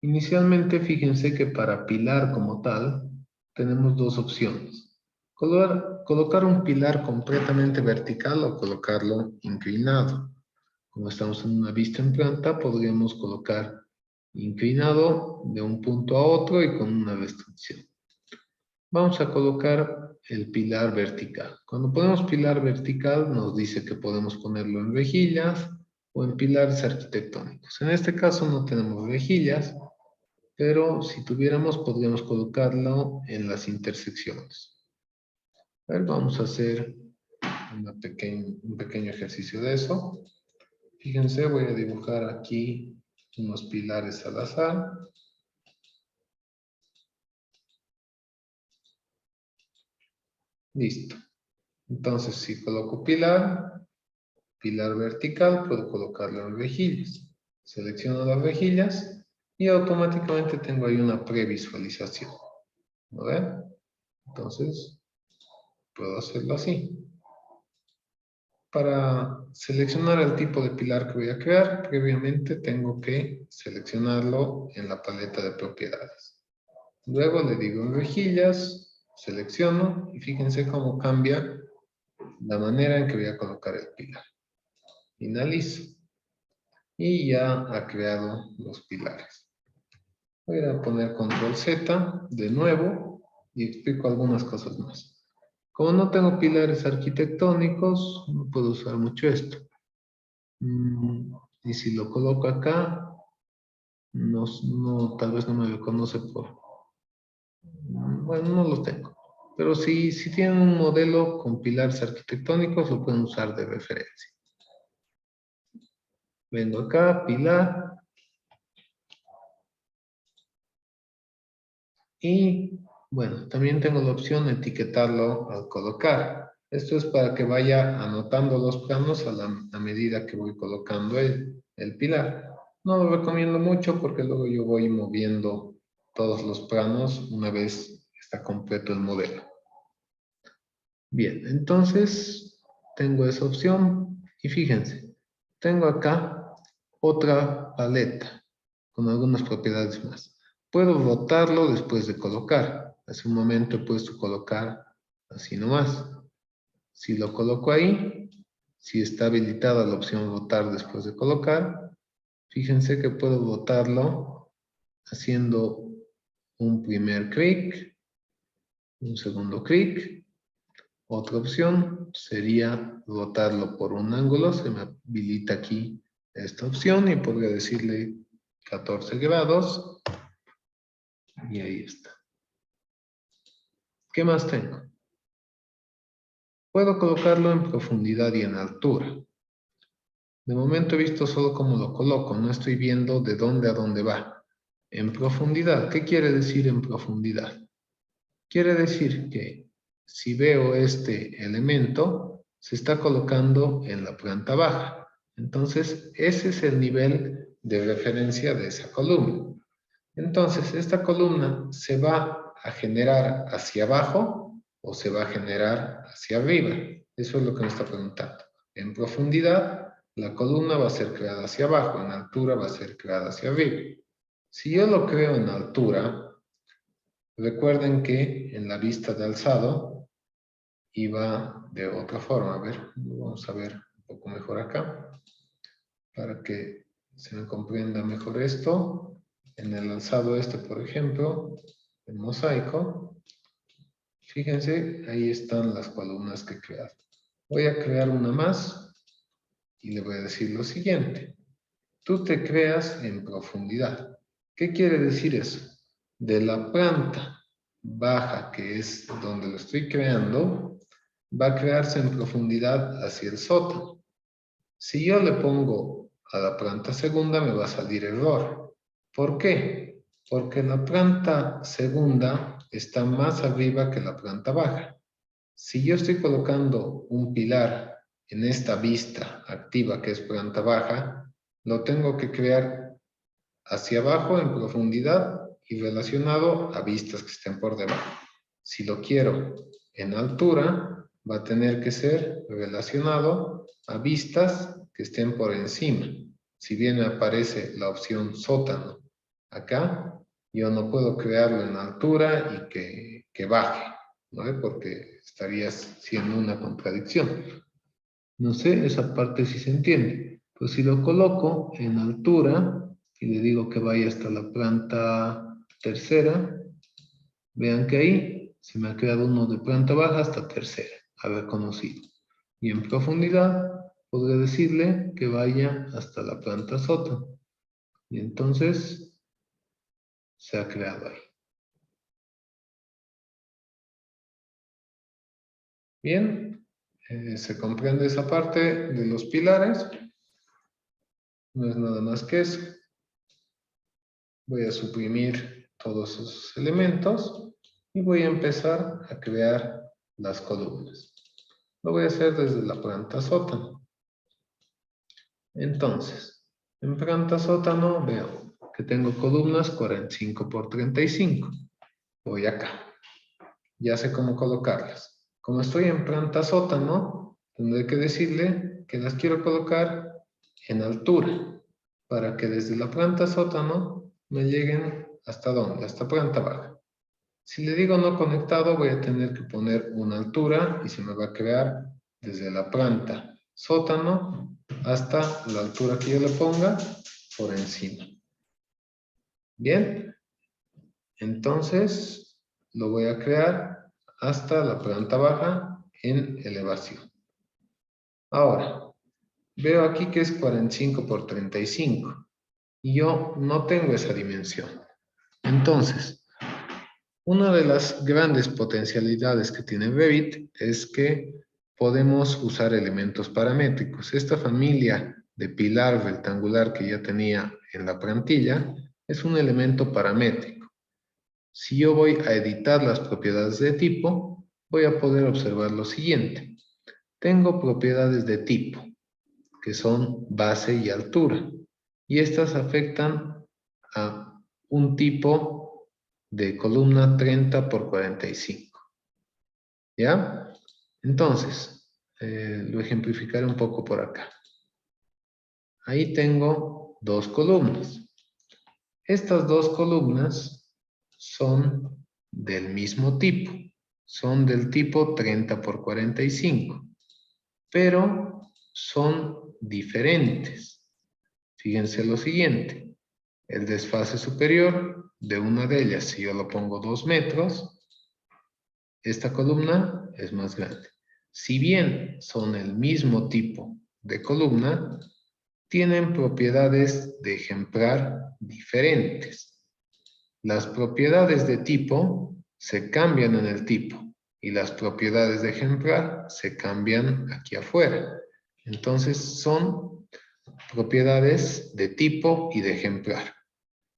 Inicialmente, fíjense que para pilar como tal, tenemos dos opciones. Colocar un pilar completamente vertical o colocarlo inclinado. Como estamos en una vista en planta, podríamos colocar inclinado de un punto a otro y con una restricción. Vamos a colocar el pilar vertical. Cuando ponemos pilar vertical, nos dice que podemos ponerlo en rejillas o en pilares arquitectónicos. En este caso no tenemos rejillas, pero si tuviéramos, podríamos colocarlo en las intersecciones. A ver, vamos a hacer un pequeño ejercicio de eso. Fíjense, voy a dibujar aquí unos pilares al azar. Listo. Entonces, si coloco pilar vertical, puedo colocarlo en rejillas. Selecciono las rejillas y automáticamente tengo ahí una previsualización. ¿Lo ven? Entonces, puedo hacerlo así. Para seleccionar el tipo de pilar que voy a crear, previamente tengo que seleccionarlo en la paleta de propiedades. Luego le digo en rejillas, selecciono y fíjense cómo cambia la manera en que voy a colocar el pilar. Finalizo. Y ya ha creado los pilares. Voy a poner control Z de nuevo y explico algunas cosas más. Como no tengo pilares arquitectónicos, no puedo usar mucho esto. Y si lo coloco acá, tal vez no me reconoce por... Bueno, no lo tengo. Pero si tienen un modelo con pilares arquitectónicos, lo pueden usar de referencia. Vengo acá, pilar. Y bueno, también tengo la opción de etiquetarlo al colocar. Esto es para que vaya anotando los planos a medida que voy colocando el pilar. No lo recomiendo mucho porque luego yo voy moviendo todos los planos una vez está completo el modelo. Bien, entonces tengo esa opción y fíjense, tengo acá otra paleta con algunas propiedades más. Puedo rotarlo después de colocar. Hace un momento he puesto colocar así nomás. Si lo coloco ahí, si está habilitada la opción rotar después de colocar, fíjense que puedo rotarlo haciendo un primer clic, un segundo clic. Otra opción sería rotarlo por un ángulo. Se me habilita aquí esta opción y podría decirle 14 grados. Y ahí está. ¿Qué más tengo? Puedo colocarlo en profundidad y en altura. De momento he visto solo cómo lo coloco, no estoy viendo de dónde a dónde va. En profundidad, ¿qué quiere decir en profundidad? Quiere decir que si veo este elemento, se está colocando en la planta baja. Entonces, ese es el nivel de referencia de esa columna. Entonces, esta columna se va a generar hacia abajo o se va a generar hacia arriba. Eso es lo que me está preguntando. En profundidad, la columna va a ser creada hacia abajo, en altura va a ser creada hacia arriba. Si yo lo creo en altura, recuerden que en la vista de alzado iba de otra forma. A ver, vamos a ver un poco mejor acá para que se me comprenda mejor esto. En el alzado este, por ejemplo, el mosaico, fíjense, ahí están las columnas que he creado. Voy a crear una más y le voy a decir lo siguiente. Tú te creas en profundidad. ¿Qué quiere decir eso? De la planta baja, que es donde lo estoy creando, va a crearse en profundidad hacia el sótano. Si yo le pongo a la planta segunda, me va a salir error. ¿Por qué? Porque la planta segunda está más arriba que la planta baja. Si yo estoy colocando un pilar en esta vista activa que es planta baja, lo tengo que crear hacia abajo en profundidad y relacionado a vistas que estén por debajo. Si lo quiero en altura, va a tener que ser relacionado a vistas que estén por encima. Si bien me aparece la opción sótano acá, yo no puedo crearlo en altura y que baje, ¿no? Porque estaría siendo una contradicción. No sé, esa parte sí se entiende. Pues si lo coloco en altura y le digo que vaya hasta la planta tercera, vean que ahí se me ha creado uno de planta baja hasta tercera, haber conocido. Y en profundidad podría decirle que vaya hasta la planta sótano. Y entonces se ha creado ahí. Bien, se comprende esa parte de los pilares. No es nada más que eso. Voy a suprimir todos esos elementos y voy a empezar a crear las columnas. Lo voy a hacer desde la planta sótano. Entonces, en planta sótano veo que tengo columnas 45 por 35. Voy acá. Ya sé cómo colocarlas. Como estoy en planta sótano, tendré que decirle que las quiero colocar en altura para que desde la planta sótano me lleguen ¿hasta dónde? Hasta planta baja. Si le digo no conectado, voy a tener que poner una altura y se me va a crear desde la planta sótano hasta la altura que yo le ponga por encima. Bien, entonces lo voy a crear hasta la planta baja en elevación. Ahora, veo aquí que es 45 por 35 y yo no tengo esa dimensión. Entonces, una de las grandes potencialidades que tiene Revit es que podemos usar elementos paramétricos. Esta familia de pilar rectangular que ya tenía en la plantilla es un elemento paramétrico. Si yo voy a editar las propiedades de tipo, voy a poder observar lo siguiente. Tengo propiedades de tipo, que son base y altura, y estas afectan a un tipo de columna 30 por 45. ¿Ya? Entonces, lo ejemplificaré un poco por acá. Ahí tengo dos columnas. Estas dos columnas son del mismo tipo. Son del tipo 30 por 45. Pero son diferentes. Fíjense lo siguiente. El desfase superior de una de ellas, si yo lo pongo 2 metros, esta columna es más grande. Si bien son el mismo tipo de columna, tienen propiedades de ejemplar diferentes. Las propiedades de tipo se cambian en el tipo y las propiedades de ejemplar se cambian aquí afuera. Entonces son propiedades de tipo y de ejemplar.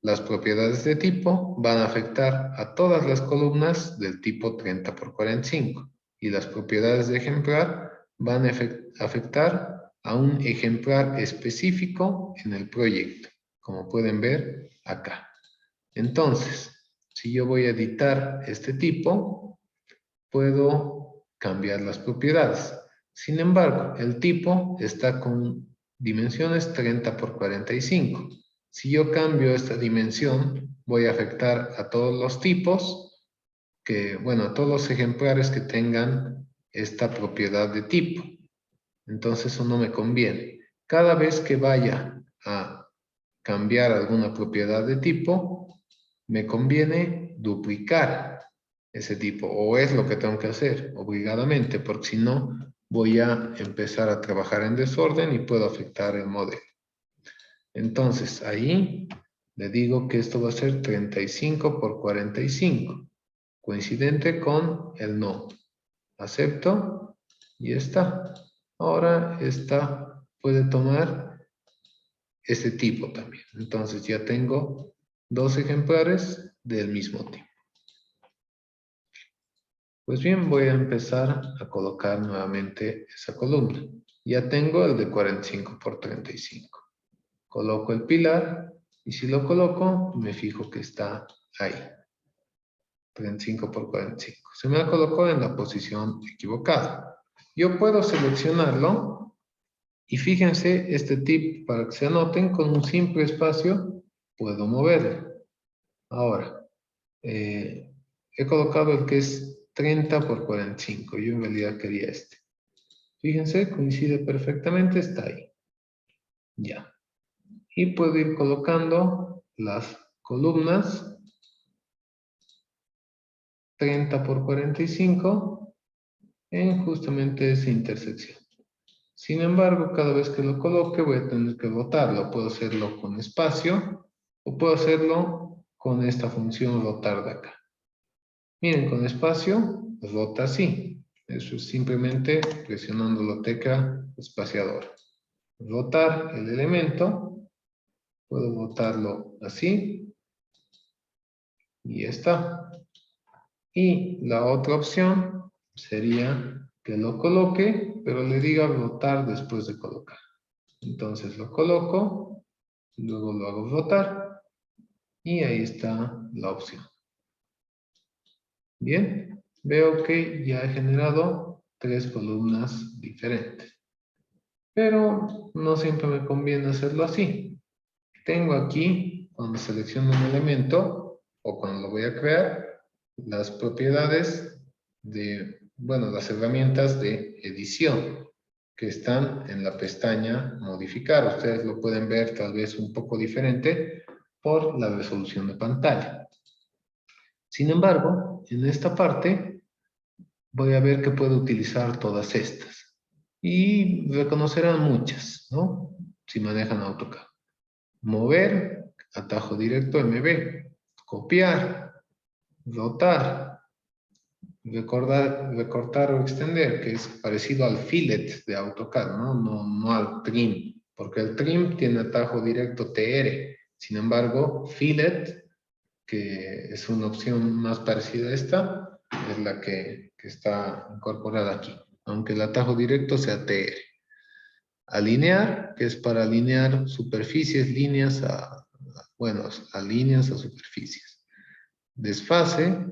Las propiedades de tipo van a afectar a todas las columnas del tipo 30 por 45 y las propiedades de ejemplar van a afectar a un ejemplar específico en el proyecto, como pueden ver acá. Entonces, si yo voy a editar este tipo, puedo cambiar las propiedades. Sin embargo, el tipo está con dimensiones 30 por 45. Si yo cambio esta dimensión, voy a afectar a todos los tipos, a todos los ejemplares que tengan esta propiedad de tipo. Entonces eso no me conviene. Cada vez que vaya a cambiar alguna propiedad de tipo, me conviene duplicar ese tipo, o es lo que tengo que hacer obligadamente, porque si no, voy a empezar a trabajar en desorden y puedo afectar el modelo. Entonces, ahí le digo que esto va a ser 35 por 45, coincidente con el no. Acepto Y está. Ahora esta puede tomar este tipo también. Entonces ya tengo 2 ejemplares del mismo tipo. Pues bien, voy a empezar a colocar nuevamente esa columna. Ya tengo el de 45 por 35. Coloco el pilar y si lo coloco, me fijo que está ahí. 35 por 45. Se me colocó en la posición equivocada. Yo puedo seleccionarlo y fíjense este tip para que se anoten, con un simple espacio puedo moverlo. Ahora, he colocado el que es 30 por 45. Yo en realidad quería este. Fíjense, coincide perfectamente, está ahí. Ya. Y puedo ir colocando las columnas 30 por 45 en justamente esa intersección. Sin embargo, cada vez que lo coloque voy a tener que rotarlo. Puedo hacerlo con espacio o puedo hacerlo con esta función rotar de acá. Miren, con espacio rota así. Eso es simplemente presionando la tecla espaciadora. Rotar el elemento. Puedo rotarlo así. Y ya está. Y la otra opción sería que lo coloque, pero le diga rotar después de colocar. Entonces lo coloco, luego lo hago rotar y ahí está la opción. Bien, veo que ya he generado 3 columnas diferentes. Pero no siempre me conviene hacerlo así. Tengo aquí, cuando selecciono un elemento o cuando lo voy a crear, las propiedades de, bueno, las herramientas de edición que están en la pestaña modificar. Ustedes lo pueden ver tal vez un poco diferente por la resolución de pantalla. Sin embargo, en esta parte voy a ver que puedo utilizar todas estas. Y reconocerán muchas, ¿no? Si manejan AutoCAD. Mover, atajo directo MB. Copiar, rotar, recortar o extender, que es parecido al fillet de AutoCAD, ¿no? No al trim, porque el trim tiene atajo directo TR. Sin embargo, fillet, que es una opción más parecida a esta, es la que está incorporada aquí, aunque el atajo directo sea TR. Alinear, que es para alinear superficies, líneas a líneas a superficies. Desfase,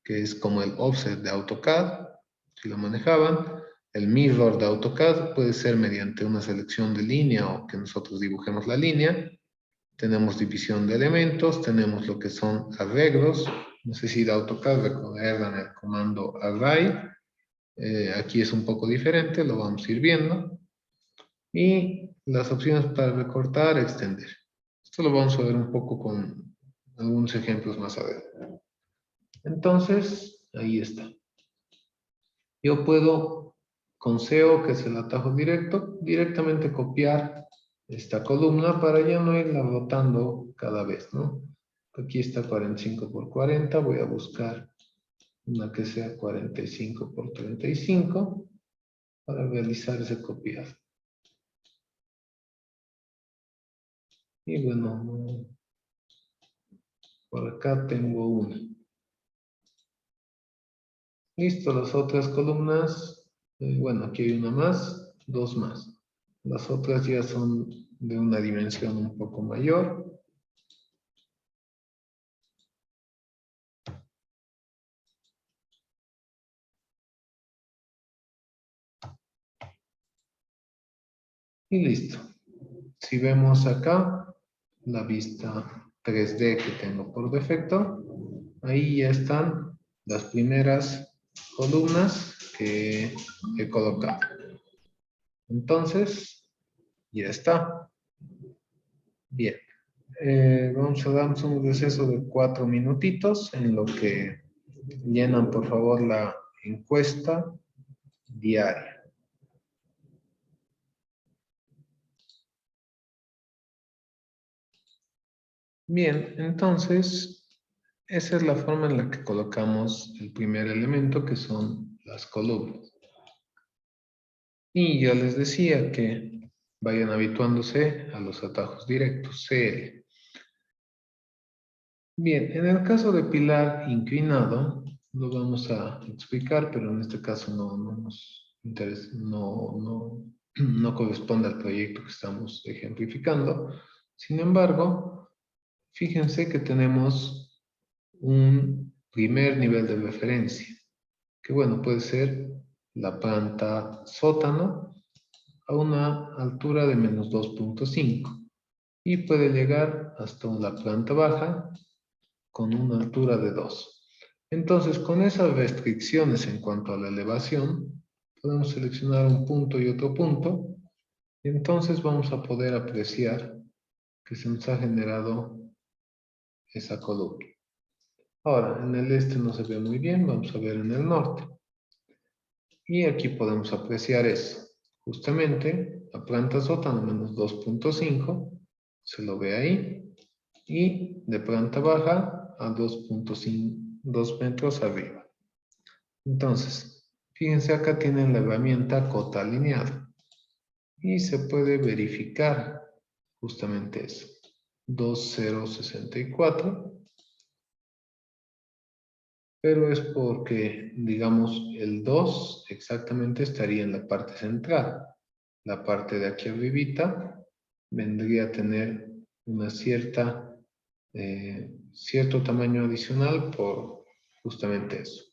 que es como el offset de AutoCAD, si lo manejaban. El mirror de AutoCAD puede ser mediante una selección de línea o que nosotros dibujemos la línea. Tenemos división de elementos, tenemos lo que son arreglos. No sé si de AutoCAD recuerdan el comando array. Aquí es un poco diferente, lo vamos a ir viendo. Y las opciones para recortar, extender. Esto lo vamos a ver un poco con algunos ejemplos más adelante. Entonces, ahí está. Yo puedo, con SEO, que es el atajo directo, directamente copiar esta columna para ya no irla rotando cada vez, ¿no? Aquí está 45 por 40, voy a buscar una que sea 45 por 35 para realizar ese copiado. Y bueno, por acá tengo una. Listo, las otras columnas, bueno, aquí hay una más, 2 más. Las otras ya son de una dimensión un poco mayor. Y listo. Si vemos acá, la vista 3D que tengo por defecto, ahí ya están las primeras columnas que he colocado. Entonces, ya está. Bien. Vamos a darnos un receso de 4 minutitos en lo que llenan, por favor, la encuesta diaria. Bien, entonces, esa es la forma en la que colocamos el primer elemento, que son las columnas. Y ya les decía que vayan habituándose a los atajos directos, CL. Bien, en el caso de pilar inclinado, lo vamos a explicar, pero en este caso no nos interesa, no corresponde al proyecto que estamos ejemplificando. Sin embargo, fíjense que tenemos un primer nivel de referencia, que bueno, puede ser la planta sótano a una altura de menos 2.5 y puede llegar hasta la planta baja con una altura de 2. Entonces, con esas restricciones en cuanto a la elevación, podemos seleccionar un punto y otro punto, y entonces vamos a poder apreciar que se nos ha generado esa columna. Ahora, en el este no se ve muy bien, vamos a ver en el norte. Y aquí podemos apreciar eso. Justamente, la planta sótano menos 2.5, se lo ve ahí, y de planta baja a 2 metros arriba. Entonces, fíjense acá tienen la herramienta cota alineada y se puede verificar justamente eso. 2064, pero es porque, digamos, el 2 exactamente estaría en la parte central. La parte de aquí arribita vendría a tener una cierto tamaño adicional por justamente eso.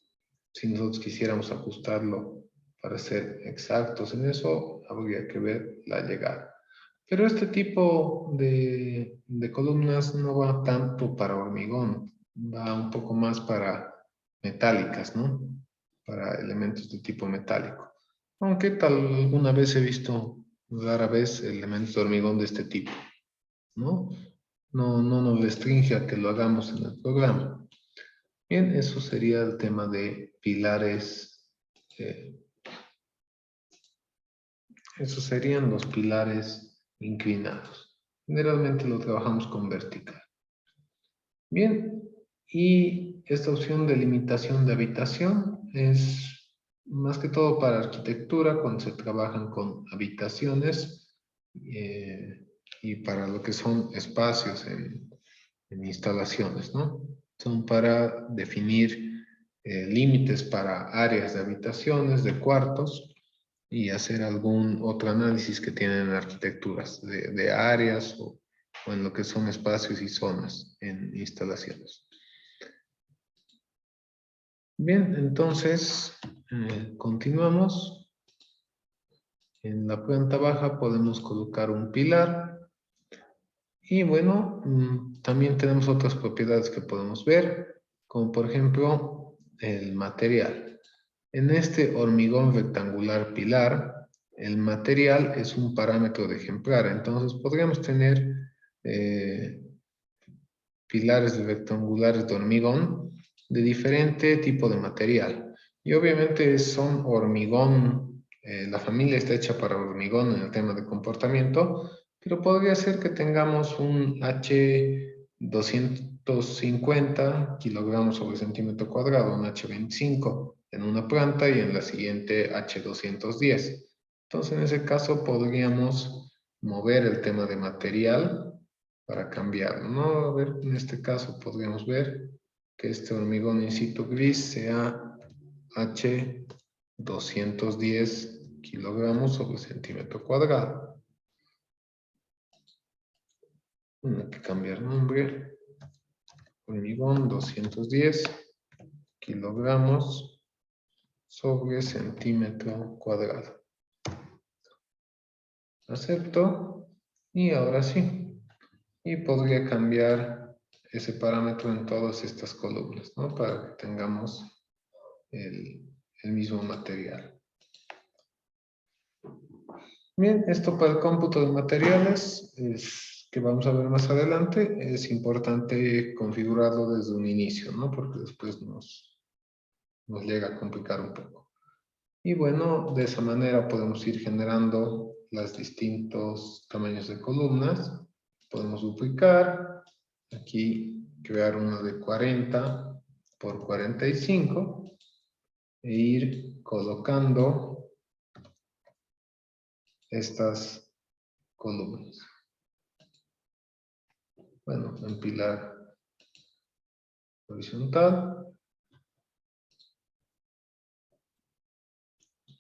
Si nosotros quisiéramos ajustarlo para ser exactos en eso, habría que ver la llegada. Pero este tipo de columnas no va tanto para hormigón, va un poco más para metálicas, ¿no? Para elementos de tipo metálico. Aunque alguna vez he visto, rara vez, elementos de hormigón de este tipo, ¿no? No nos restringe a que lo hagamos en el programa. Bien, eso sería el tema de pilares. Esos serían los pilares inclinados. Generalmente lo trabajamos con vertical. Bien, y esta opción de limitación de habitación es más que todo para arquitectura, cuando se trabajan con habitaciones y para lo que son espacios en instalaciones, ¿no? Son para definir límites para áreas de habitaciones, de cuartos, y hacer algún otro análisis que tienen arquitecturas de áreas o en lo que son espacios y zonas en instalaciones. Bien, entonces continuamos. En la planta baja podemos colocar un pilar. Y bueno, también tenemos otras propiedades que podemos ver, como por ejemplo el material. En este hormigón rectangular pilar, el material es un parámetro de ejemplar. Entonces podríamos tener pilares rectangulares de hormigón de diferente tipo de material. Y obviamente son hormigón, la familia está hecha para hormigón en el tema de comportamiento, pero podría ser que tengamos un H250 kilogramos sobre centímetro cuadrado, un H25 en una planta y en la siguiente H210. Entonces en ese caso podríamos mover el tema de material para cambiarlo, ¿no? A ver, en este caso podríamos ver que este hormigón in situ gris sea H210 kilogramos sobre centímetro cuadrado. Hay que cambiar nombre. Hormigón 210 kilogramos sobre centímetro cuadrado. Acepto. Y ahora sí. Y podría cambiar ese parámetro en todas estas columnas, ¿no? Para que tengamos el mismo material. Bien, esto para el cómputo de materiales que vamos a ver más adelante. Es importante configurarlo desde un inicio, ¿no? Porque después nos llega a complicar un poco. Y bueno, de esa manera podemos ir generando los distintos tamaños de columnas. Podemos duplicar. Aquí crear uno de 40 por 45 e ir colocando estas columnas. Bueno, en pilar horizontal.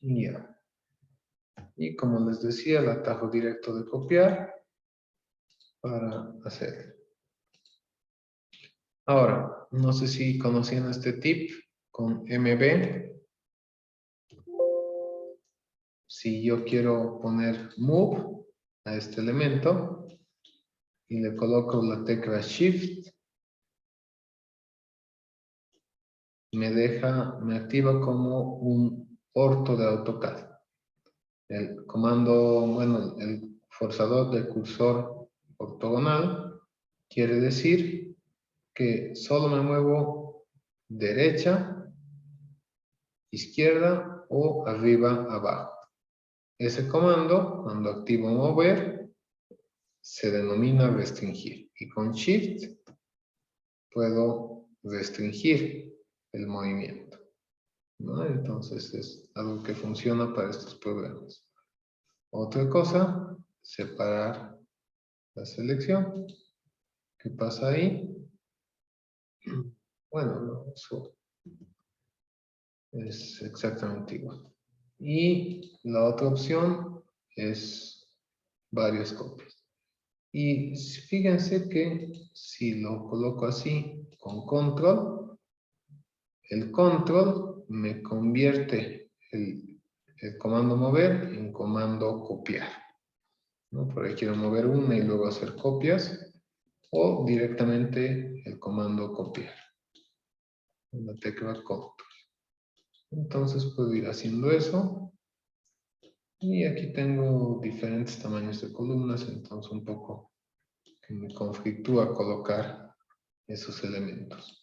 Y ya. Y como les decía, el atajo directo de copiar para hacer. Ahora, no sé si conocían este tip con MB. Si yo quiero poner move a este elemento y le coloco la tecla shift, me activa como un orto de AutoCAD. El comando, bueno, el forzador de cursor ortogonal quiere decir que solo me muevo derecha, izquierda o arriba, abajo. Ese comando, cuando activo mover, se denomina restringir. Y con shift puedo restringir el movimiento, ¿no? Entonces es algo que funciona para estos programas. Otra cosa, separar la selección. ¿Qué pasa ahí? Bueno, no, eso es exactamente igual. Y la otra opción es varias copias. Y fíjense que si lo coloco así con control, el control me convierte el comando mover en comando copiar, ¿no? Por ahí quiero mover una y luego hacer copias, o directamente el comando copiar, con la tecla control. Entonces puedo ir haciendo eso. Y aquí tengo diferentes tamaños de columnas, entonces un poco que me conflictúa colocar esos elementos.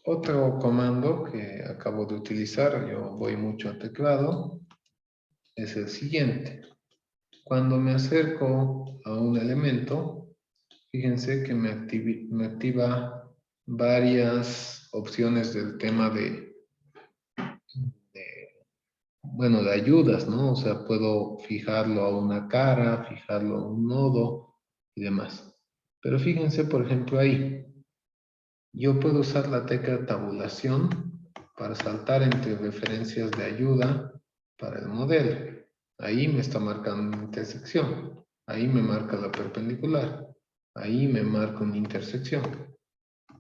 Otro comando que acabo de utilizar, yo voy mucho a teclado, es el siguiente. Cuando me acerco a un elemento, fíjense que me activa varias opciones del tema bueno, de ayudas, ¿no? O sea, puedo fijarlo a una cara, fijarlo a un nodo y demás. Pero fíjense, por ejemplo, ahí. Yo puedo usar la tecla tabulación para saltar entre referencias de ayuda para el modelo. Ahí me está marcando una intersección. Ahí me marca la perpendicular. Ahí me marca una intersección.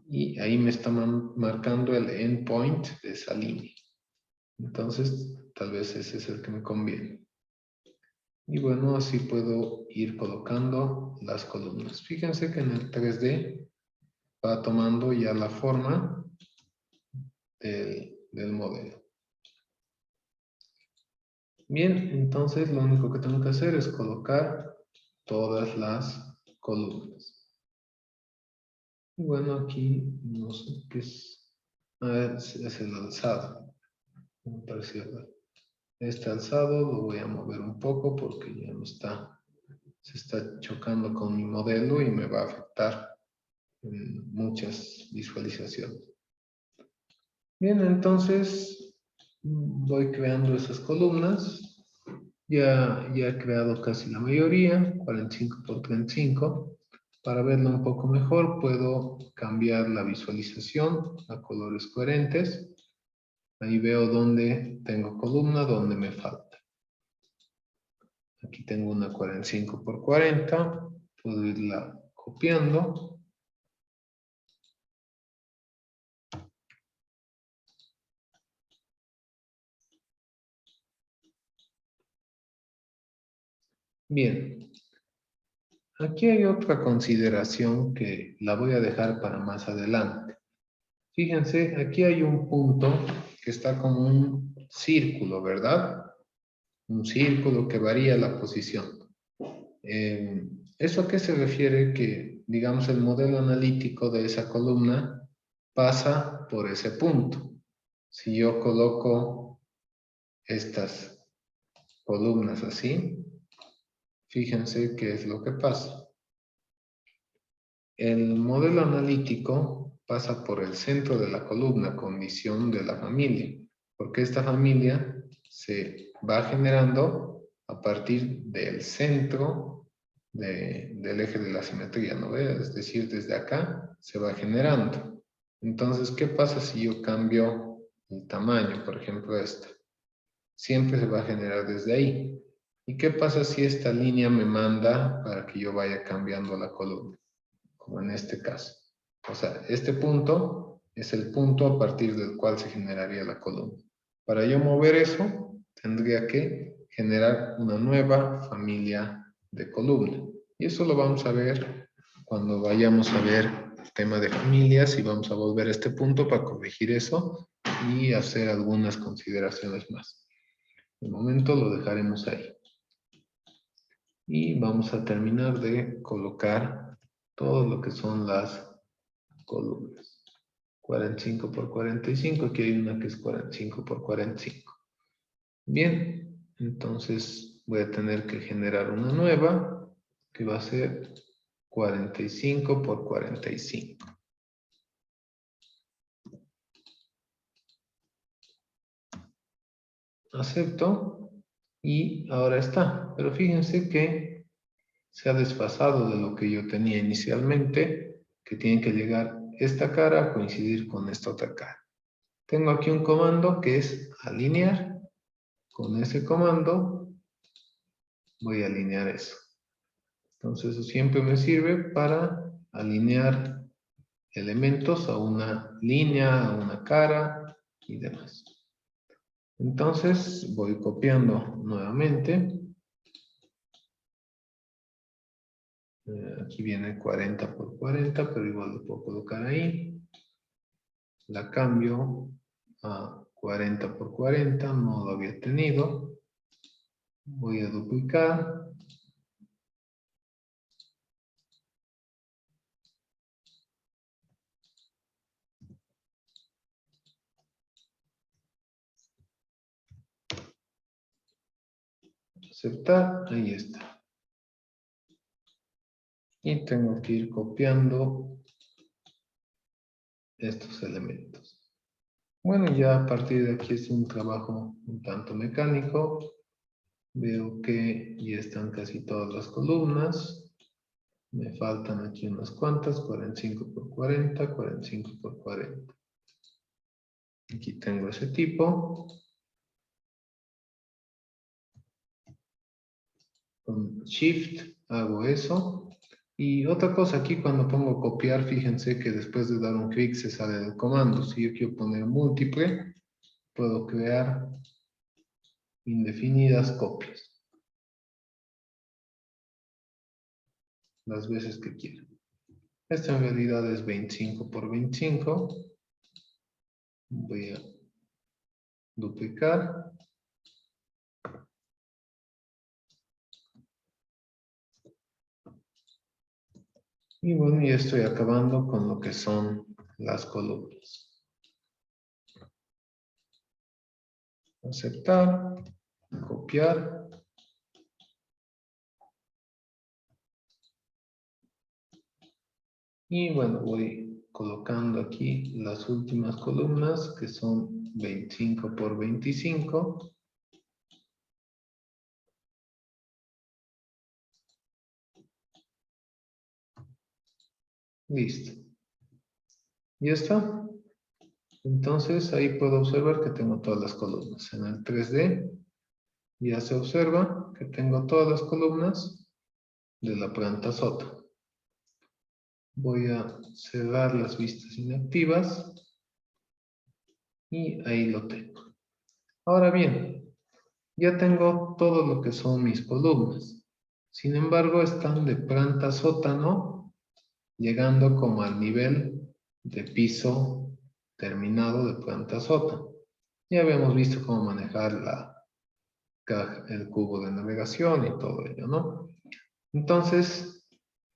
Y ahí me está marcando el endpoint de esa línea. Entonces, tal vez ese es el que me conviene. Y bueno, así puedo ir colocando las columnas. Fíjense que en el 3D va tomando ya la forma del modelo. Bien, entonces lo único que tengo que hacer es colocar todas las columnas. Y bueno, aquí no sé qué es. Es el alzado. Me pareció. Este alzado lo voy a mover un poco porque ya no está, se está chocando con mi modelo y me va a afectar en muchas visualizaciones. Bien, entonces voy creando esas columnas. Ya he creado casi la mayoría, 45 por 35. Para verlo un poco mejor, puedo cambiar la visualización a colores coherentes. Ahí veo dónde tengo columna, dónde me falta. Aquí tengo una 45 por 40. Puedo irla copiando. Bien. Aquí hay otra consideración que la voy a dejar para más adelante. Fíjense, aquí hay un punto que está como un círculo, ¿verdad? Un círculo que varía la posición. ¿Eso a qué se refiere? Que, digamos, el modelo analítico de esa columna pasa por ese punto. Si yo coloco estas columnas así, fíjense qué es lo que pasa. El modelo analítico pasa por el centro de la columna, condición de la familia, porque esta familia se va generando a partir del centro del eje de la simetría, ¿no ve? Es decir, desde acá se va generando. Entonces, ¿qué pasa si yo cambio el tamaño? Por ejemplo, esta. Siempre se va a generar desde ahí. ¿Y qué pasa si esta línea me manda para que yo vaya cambiando la columna? Como en este caso. O sea, este punto es el punto a partir del cual se generaría la columna. Para yo mover eso, tendría que generar una nueva familia de columna. Y eso lo vamos a ver cuando vayamos a ver el tema de familias y vamos a volver a este punto para corregir eso y hacer algunas consideraciones más. De momento lo dejaremos ahí. Y vamos a terminar de colocar todo lo que son las columnas. 45 por 45, aquí hay una que es 45 por 45. Bien, entonces voy a tener que generar una nueva que va a ser 45 por 45. Acepto y ahora está. Pero fíjense que se ha desfasado de lo que yo tenía inicialmente, que tiene que llegar esta cara a coincidir con esta otra cara. Tengo aquí un comando que es alinear. Con ese comando voy a alinear eso. Entonces eso siempre me sirve para alinear elementos a una línea, a una cara y demás. Entonces voy copiando nuevamente. Aquí viene 40 por 40, pero igual lo puedo colocar ahí. La cambio a 40 por 40, no lo había tenido. Voy a duplicar. Aceptar, ahí está. Y tengo que ir copiando estos elementos. Bueno, ya a partir de aquí es un trabajo un tanto mecánico. Veo que ya están casi todas las columnas. Me faltan aquí unas cuantas, 45 por 40, 45 por 40. Aquí tengo ese tipo. Con Shift hago eso. Y otra cosa, aquí cuando pongo copiar, fíjense que después de dar un clic se sale del comando. Si yo quiero poner múltiple, puedo crear indefinidas copias. Las veces que quiera. Esta en realidad es 25 por 25. Voy a duplicar. Y bueno, ya estoy acabando con lo que son las columnas. Aceptar, copiar. Y bueno, voy colocando aquí las últimas columnas que son 25 por 25. Listo. Ya está. Entonces ahí puedo observar que tengo todas las columnas. En el 3D ya se observa que tengo todas las columnas de la planta sota. Voy a cerrar las vistas inactivas y ahí lo tengo. Ahora bien, ya tengo todo lo que son mis columnas. Sin embargo, están de planta sótano, llegando como al nivel de piso terminado de planta sótano. Ya habíamos visto cómo manejar el cubo de navegación y todo ello, ¿no? Entonces,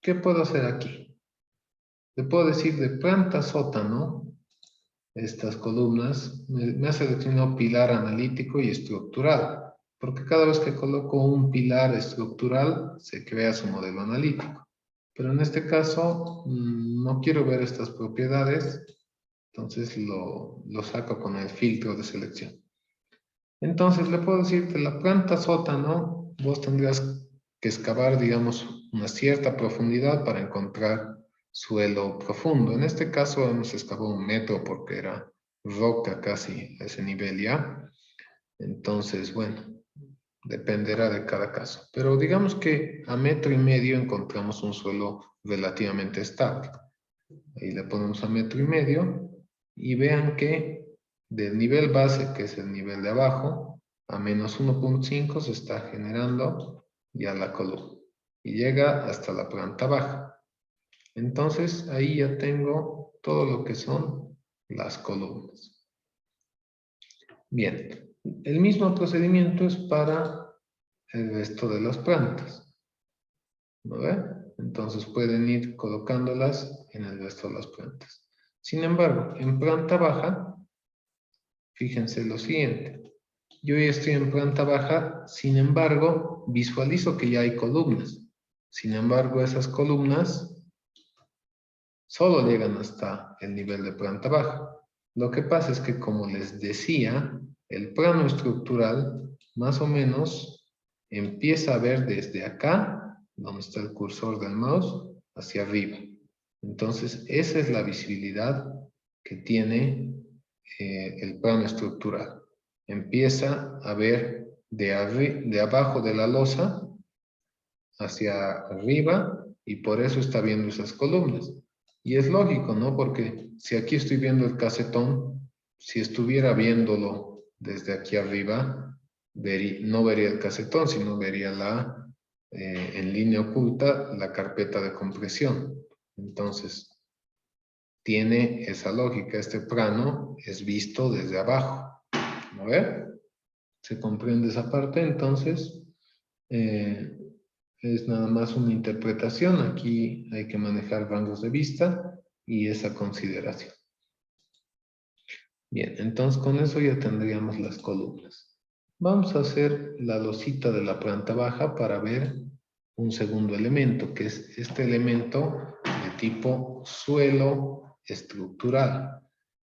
¿qué puedo hacer aquí? Le puedo decir de planta sótano, estas columnas, me ha seleccionado pilar analítico y estructural, porque cada vez que coloco un pilar estructural, se crea su modelo analítico. Pero en este caso no quiero ver estas propiedades, entonces lo saco con el filtro de selección. Entonces le puedo decir que la planta sótano, vos tendrías que excavar, digamos, una cierta profundidad para encontrar suelo profundo. En este caso hemos excavado 1 metro porque era roca casi a ese nivel ya. Entonces, bueno, dependerá de cada caso. Pero digamos que a 1,5 metros encontramos un suelo relativamente estable. Ahí le ponemos a 1,5 metros y vean que del nivel base, que es el nivel de abajo, a menos 1,5 se está generando ya la columna y llega hasta la planta baja. Entonces ahí ya tengo todo lo que son las columnas. Bien, el mismo procedimiento es para el resto de las plantas. ¿No ve? Entonces pueden ir colocándolas en el resto de las plantas. Sin embargo, en planta baja, fíjense lo siguiente. Yo ya estoy en planta baja, sin embargo, visualizo que ya hay columnas. Sin embargo, esas columnas solo llegan hasta el nivel de planta baja. Lo que pasa es que, como les decía, el plano estructural más o menos empieza a ver desde acá, donde está el cursor del mouse, hacia arriba. Entonces, esa es la visibilidad que tiene el plano estructural. Empieza a ver de abajo de la losa hacia arriba y por eso está viendo esas columnas. Y es lógico, ¿no? Porque si aquí estoy viendo el casetón, si estuviera viéndolo desde aquí arriba, no vería el casetón, sino vería en línea oculta la carpeta de compresión. Entonces, tiene esa lógica. Este plano es visto desde abajo. ¿No ve? ¿Se comprende esa parte? Entonces, es nada más una interpretación. Aquí hay que manejar rangos de vista y esa consideración. Bien, entonces con eso ya tendríamos las columnas. Vamos a hacer la losita de la planta baja para ver un segundo elemento, que es este elemento de tipo suelo estructural.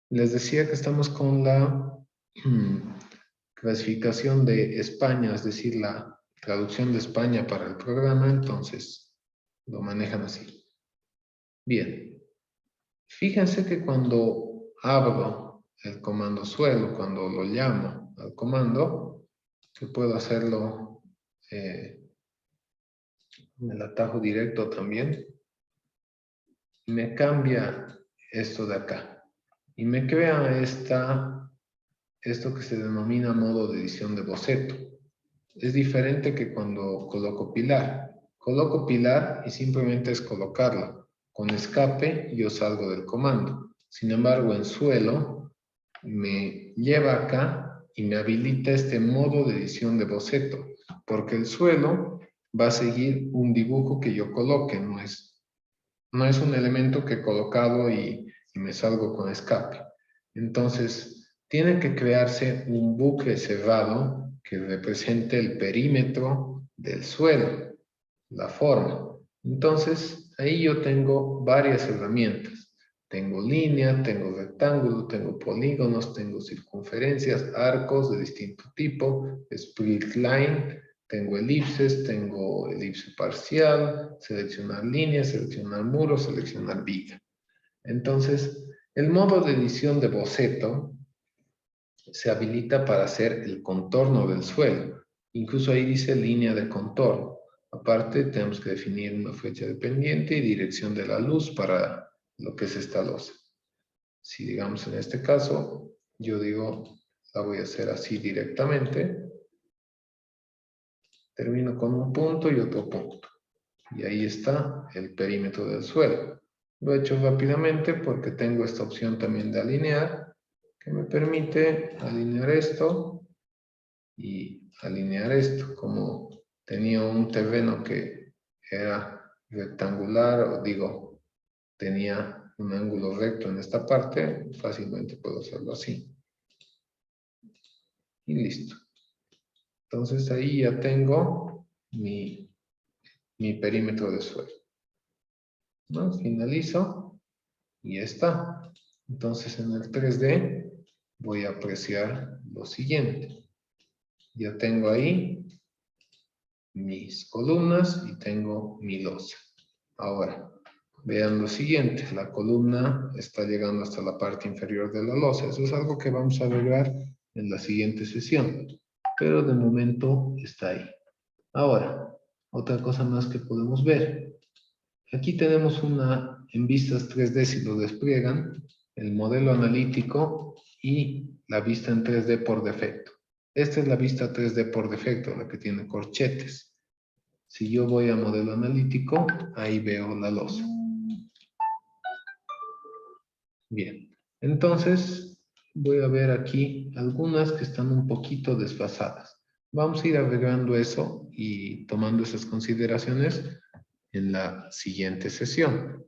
Les decía que estamos con la clasificación de España, es decir, la traducción de España para el programa, entonces lo manejan así. Bien, fíjense que cuando abro el comando suelo, cuando lo llamo al comando, que puedo hacerlo en el atajo directo también, me cambia esto de acá y me crea esto que se denomina modo de edición de boceto. Es diferente que cuando coloco pilar. Coloco pilar y simplemente es colocarlo. Con escape yo salgo del comando. Sin embargo, en suelo me lleva acá y me habilita este modo de edición de boceto, porque el suelo va a seguir un dibujo que yo coloque, no es un elemento que he colocado y me salgo con escape. Entonces, tiene que crearse un bucle cerrado que represente el perímetro del suelo, la forma. Entonces, ahí yo tengo varias herramientas. Tengo línea, tengo rectángulo, tengo polígonos, tengo circunferencias, arcos de distinto tipo, split line, tengo elipses, tengo elipse parcial, seleccionar línea, seleccionar muro, seleccionar viga. Entonces, el modo de edición de boceto se habilita para hacer el contorno del suelo. Incluso ahí dice línea de contorno. Aparte, tenemos que definir una flecha de pendiente y dirección de la luz para lo que es esta losa. Si digamos en este caso, yo digo, la voy a hacer así directamente. Termino con un punto y otro punto. Y ahí está el perímetro del suelo. Lo he hecho rápidamente porque tengo esta opción también de alinear, que me permite alinear esto y alinear esto. Como tenía un terreno que era rectangular, o digo, tenía un ángulo recto en esta parte, fácilmente puedo hacerlo así. Y listo. Entonces ahí ya tengo mi perímetro de suelo. ¿no? Finalizo y ya está. Entonces en el 3D voy a apreciar lo siguiente. Ya tengo ahí mis columnas y tengo mi losa. Ahora, vean lo siguiente. La columna está llegando hasta la parte inferior de la losa. Eso es algo que vamos a arreglar en la siguiente sesión. Pero de momento está ahí. Ahora, otra cosa más que podemos ver. Aquí tenemos en vistas 3D, si lo despliegan, el modelo analítico y la vista en 3D por defecto. Esta es la vista 3D por defecto, la que tiene corchetes. Si yo voy a modelo analítico, ahí veo la losa. Bien, entonces voy a ver aquí algunas que están un poquito desfasadas. Vamos a ir arreglando eso y tomando esas consideraciones en la siguiente sesión.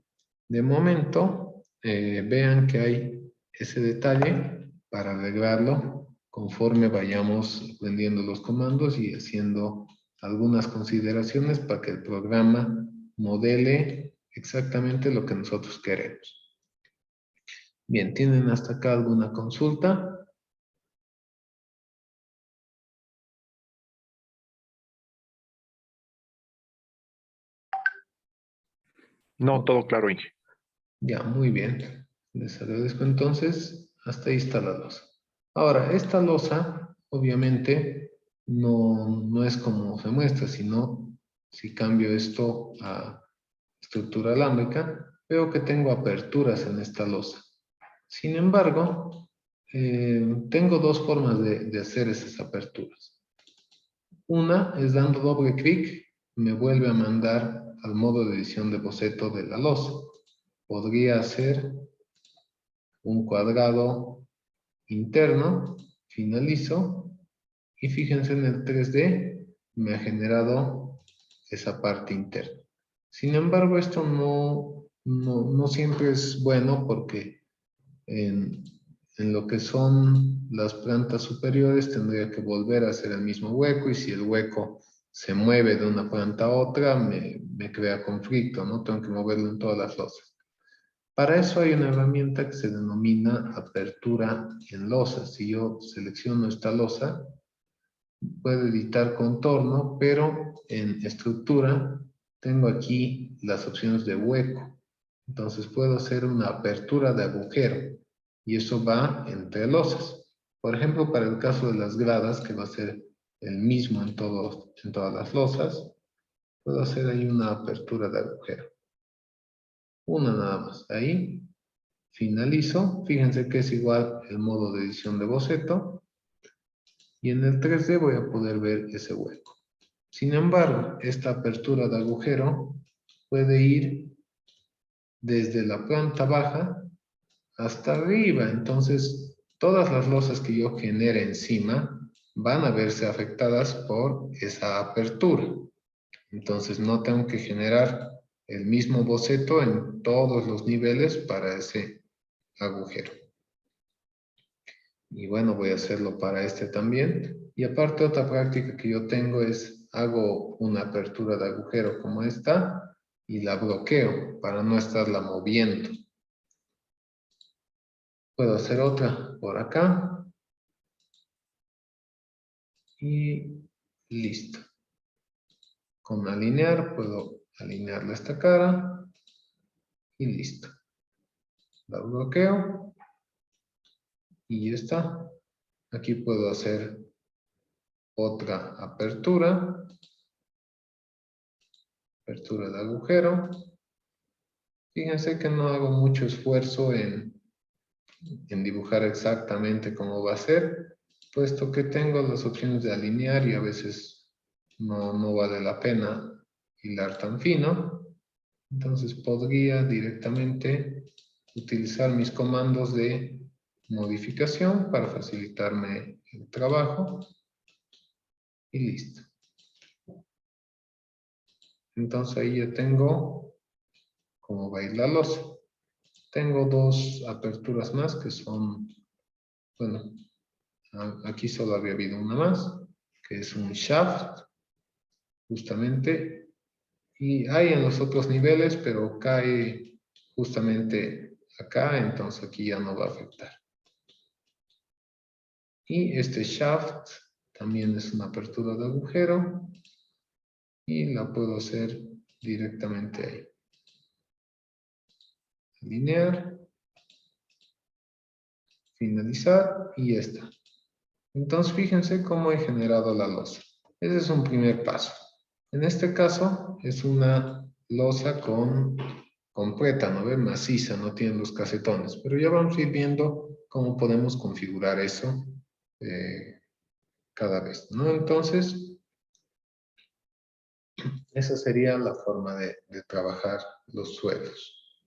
De momento, vean que hay ese detalle para arreglarlo conforme vayamos aprendiendo los comandos y haciendo algunas consideraciones para que el programa modele exactamente lo que nosotros queremos. Bien, ¿tienen hasta acá alguna consulta? No, todo claro, Inge. Ya, muy bien. Les agradezco entonces. Hasta ahí está la losa. Ahora, esta losa, obviamente, no es como se muestra, sino si cambio esto a estructura alámbrica, veo que tengo aperturas en esta losa. Sin embargo, tengo dos formas de hacer esas aperturas. Una es dando doble clic, me vuelve a mandar al modo de edición de boceto de la losa. Podría hacer un cuadrado interno, finalizo, y fíjense en el 3D, me ha generado esa parte interna. Sin embargo, esto no siempre es bueno porque en lo que son las plantas superiores tendría que volver a hacer el mismo hueco y si el hueco se mueve de una planta a otra me crea conflicto, ¿no? Tengo que moverlo en todas las losas. Para eso hay una herramienta que se denomina apertura en losa. Si yo selecciono esta losa, puedo editar contorno, pero en estructura tengo aquí las opciones de hueco. Entonces puedo hacer una apertura de agujero y eso va entre losas. Por ejemplo, para el caso de las gradas, que va a ser el mismo en todas las losas, puedo hacer ahí una apertura de agujero. Una nada más. Ahí finalizo. Fíjense que es igual el modo de edición de boceto. Y en el 3D voy a poder ver ese hueco. Sin embargo, esta apertura de agujero puede ir desde la planta baja hasta arriba. Entonces, todas las losas que yo genere encima van a verse afectadas por esa apertura. Entonces, no tengo que generar el mismo boceto en todos los niveles para ese agujero. Y bueno, voy a hacerlo para este también. Y aparte, otra práctica que yo tengo es, hago una apertura de agujero como esta y la bloqueo para no estarla moviendo. Puedo hacer otra por acá. Y listo. Con alinear, puedo alinearle esta cara. Y listo. La bloqueo. Y ya está. Aquí puedo hacer otra apertura. Apertura de agujero. Fíjense que no hago mucho esfuerzo en dibujar exactamente cómo va a ser, puesto que tengo las opciones de alinear y a veces no vale la pena hilar tan fino. Entonces podría directamente utilizar mis comandos de modificación para facilitarme el trabajo. Y listo. Entonces ahí ya tengo cómo va a ir la losa. Tengo dos aperturas más que son, bueno, aquí solo había habido una más, que es un shaft, justamente, Y hay en los otros niveles, pero cae justamente acá, entonces aquí ya no va a afectar. Y este shaft también es una apertura de agujero y la puedo hacer directamente ahí. Alinear, finalizar y ya está. Entonces fíjense cómo he generado la losa. Ese es un primer paso. En este caso es una losa completa, ¿no ven? Maciza, no tiene los casetones. Pero ya vamos a ir viendo cómo podemos configurar eso cada vez, ¿no? Entonces, esa sería la forma de trabajar los suelos.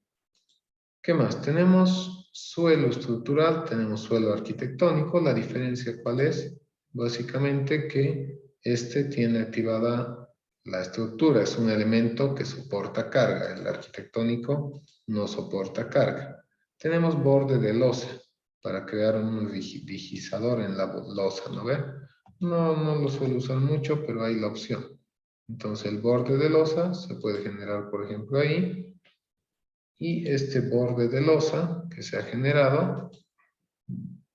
¿Qué más? Tenemos suelo estructural, tenemos suelo arquitectónico. La diferencia, ¿cuál es? Básicamente que este tiene activada la estructura. Es un elemento que soporta carga. El arquitectónico no soporta carga. Tenemos borde de losa para crear un digizador en la losa, ¿no ve? No lo suelo usar mucho, pero hay la opción. Entonces el borde de losa se puede generar, por ejemplo, ahí. Y este borde de losa que se ha generado,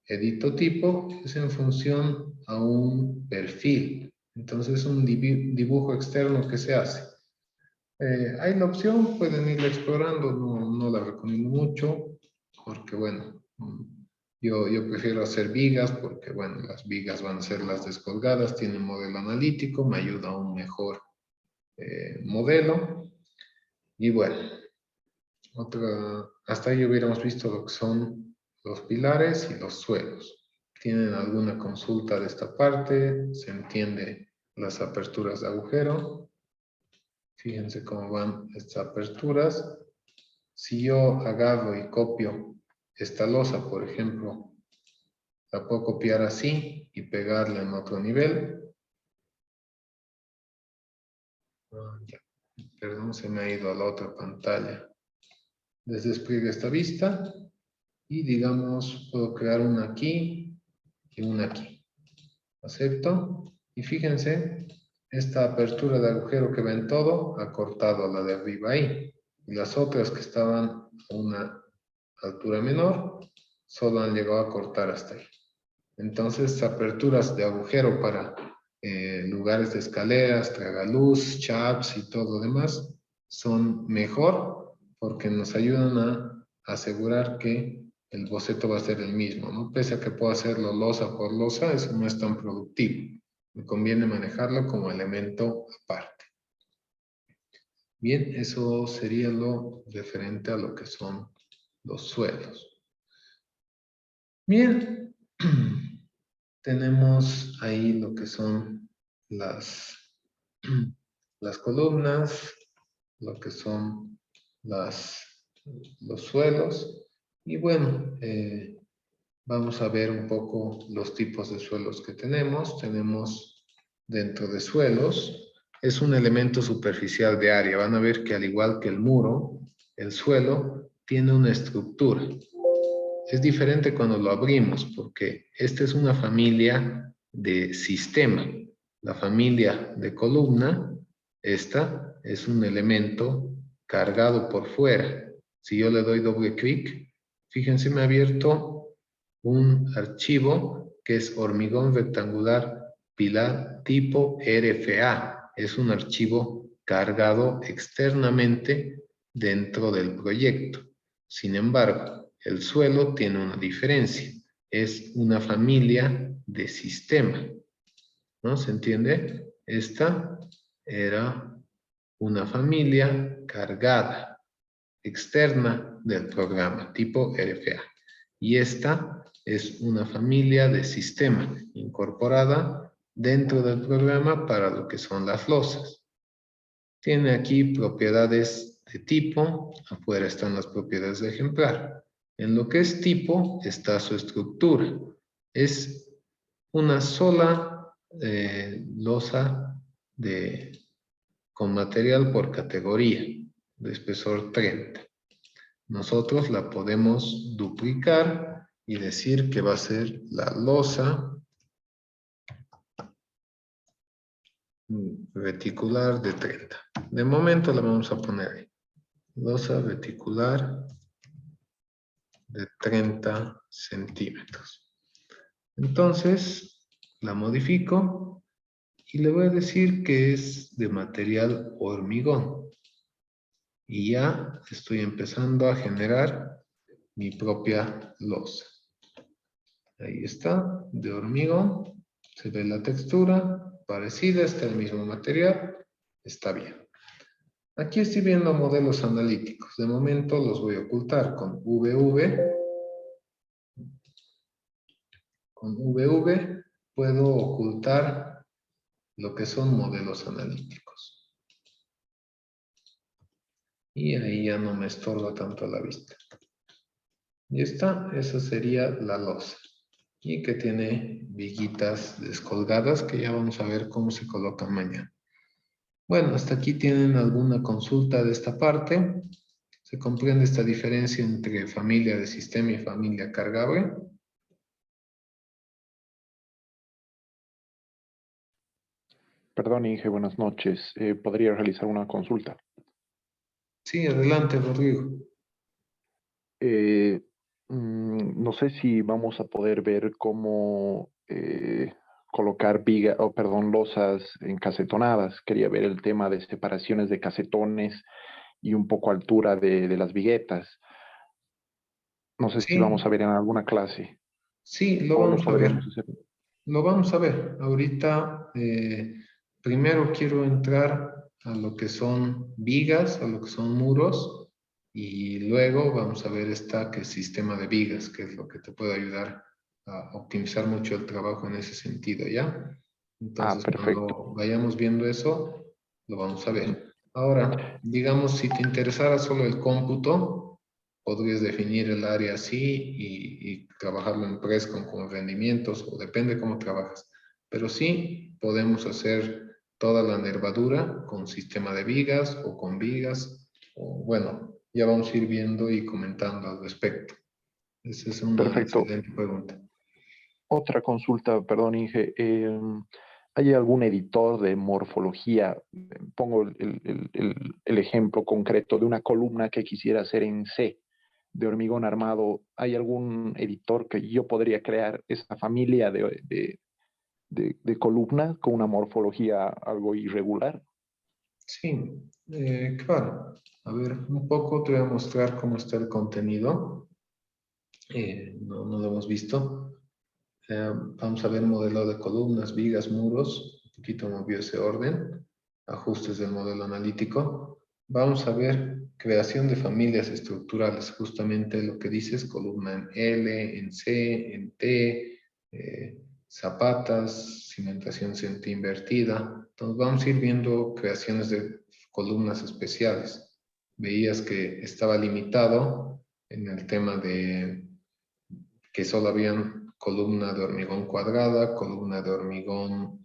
edito tipo, es en función a un perfil. Entonces es un dibujo externo que se hace. Hay la opción, pueden irla explorando, no la recomiendo mucho, porque bueno, yo prefiero hacer vigas, porque bueno, las vigas van a ser las descolgadas, tienen modelo analítico, me ayuda a un mejor modelo. Y bueno, hasta ahí hubiéramos visto lo que son los pilares y los suelos. ¿Tienen alguna consulta de esta parte? ¿Se entiende las aperturas de agujero? Fíjense cómo van estas aperturas. Si yo agarro y copio esta losa, por ejemplo, la puedo copiar así y pegarla en otro nivel. Perdón, se me ha ido a la otra pantalla. Desdespliegue esta vista y digamos, puedo crear una aquí y una aquí. Acepto. Y fíjense, esta apertura de agujero que ven todo ha cortado la de arriba ahí. Y las otras que estaban a una altura menor solo han llegado a cortar hasta ahí. Entonces, aperturas de agujero para lugares de escaleras, tragaluz, chaps y todo lo demás son mejor porque nos ayudan a asegurar que el boceto va a ser el mismo, ¿no? Pese a que puedo hacerlo losa por losa, eso no es tan productivo. Me conviene manejarlo como elemento aparte. Bien, eso sería lo referente a lo que son los suelos. Bien, tenemos ahí lo que son las columnas, lo que son los suelos. Y bueno, vamos a ver un poco los tipos de suelos que tenemos. Tenemos dentro de suelos, es un elemento superficial de área. Van a ver que al igual que el muro, el suelo tiene una estructura. Es diferente cuando lo abrimos, porque esta es una familia de sistema. La familia de columna, esta es un elemento cargado por fuera. Si yo le doy doble clic, fíjense, me ha abierto un archivo que es hormigón rectangular pilar tipo RFA. Es un archivo cargado externamente dentro del proyecto. Sin embargo, el suelo tiene una diferencia. Es una familia de sistema. ¿No? ¿Se entiende? Esta era una familia cargada, externa del programa, tipo RFA. Y esta es una familia de sistema incorporada dentro del programa para lo que son las losas. Tiene aquí propiedades de tipo, afuera están las propiedades de ejemplar. En lo que es tipo está su estructura. Es una sola losa con material por categoría, de espesor 30. Nosotros la podemos duplicar y decir que va a ser la losa reticular de 30. De momento la vamos a poner ahí. Losa reticular de 30 centímetros. Entonces, la modifico y le voy a decir que es de material hormigón. Y ya estoy empezando a generar mi propia losa. Ahí está, de hormigón. Se ve la textura, parecida, está el mismo material. Está bien. Aquí estoy viendo modelos analíticos. De momento los voy a ocultar con VV. Con VV puedo ocultar lo que son modelos analíticos. Y ahí ya no me estorba tanto la vista. Y esa sería la losa. Y que tiene viguitas descolgadas que ya vamos a ver cómo se colocan mañana. Bueno, hasta aquí tienen alguna consulta de esta parte. ¿Se comprende esta diferencia entre familia de sistema y familia cargable? Perdón, Inge, buenas noches. ¿Podría realizar una consulta? Sí, adelante, Rodrigo. Eh, no sé si vamos a poder ver cómo colocar losas encasetonadas. Quería ver el tema de separaciones de casetones y un poco altura de las viguetas. No sé si vamos a Sí, ver en alguna clase sí, lo o lo vamos a podríamos ver. hacer. Lo vamos a ver. Ahorita, primero quiero entrar a lo que son vigas, a lo que son muros, y luego vamos a ver que es sistema de vigas, que es lo que te puede ayudar a optimizar mucho el trabajo en ese sentido, ¿ya? Ah, Entonces, perfecto. cuando vayamos viendo eso, lo vamos a ver. Ahora, digamos, si te interesara solo el cómputo, podrías definir el área así y trabajarlo en Prescon con rendimientos, o depende cómo trabajas. Pero sí podemos hacer toda la nervadura con sistema de vigas o con vigas, o bueno, ya vamos a ir viendo y comentando al respecto. Esa es una Perfecto. excelente pregunta. Otra consulta, perdón, Inge. ¿Hay algún editor de morfología? Pongo el ejemplo concreto de una columna que quisiera hacer en C de hormigón armado. ¿Hay algún editor que yo podría crear esa familia de columnas con una morfología algo irregular? Sí, claro. A ver, un poco te voy a mostrar cómo está el contenido. No lo hemos visto. Vamos a ver modelo de columnas, vigas, muros. Un poquito movió ese orden. Ajustes del modelo analítico. Vamos a ver creación de familias estructurales. Justamente lo que dices, columna en L, en C, en T, zapatas, cimentación invertida. Entonces vamos a ir viendo creaciones de columnas especiales. Veías que estaba limitado en el tema de que solo habían columna de hormigón cuadrada, columna de hormigón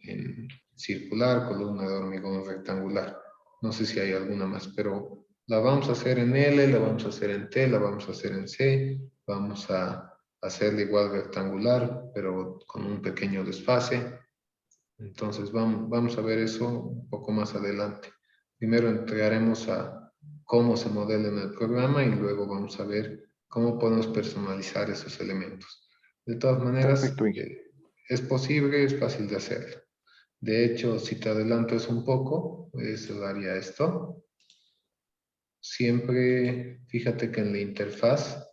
circular, columna de hormigón rectangular. No sé si hay alguna más, pero la vamos a hacer en L, la vamos a hacer en T, la vamos a hacer en C, vamos a hacerla igual rectangular, pero con un pequeño desfase. Entonces vamos a ver eso un poco más adelante. Primero entraremos a cómo se modela en el programa y luego vamos a ver cómo podemos personalizar esos elementos. De todas maneras, Perfecto, Inge. es posible, es fácil de hacerlo. De hecho, si te adelantas un poco, pues daría esto. Siempre, fíjate que en la interfaz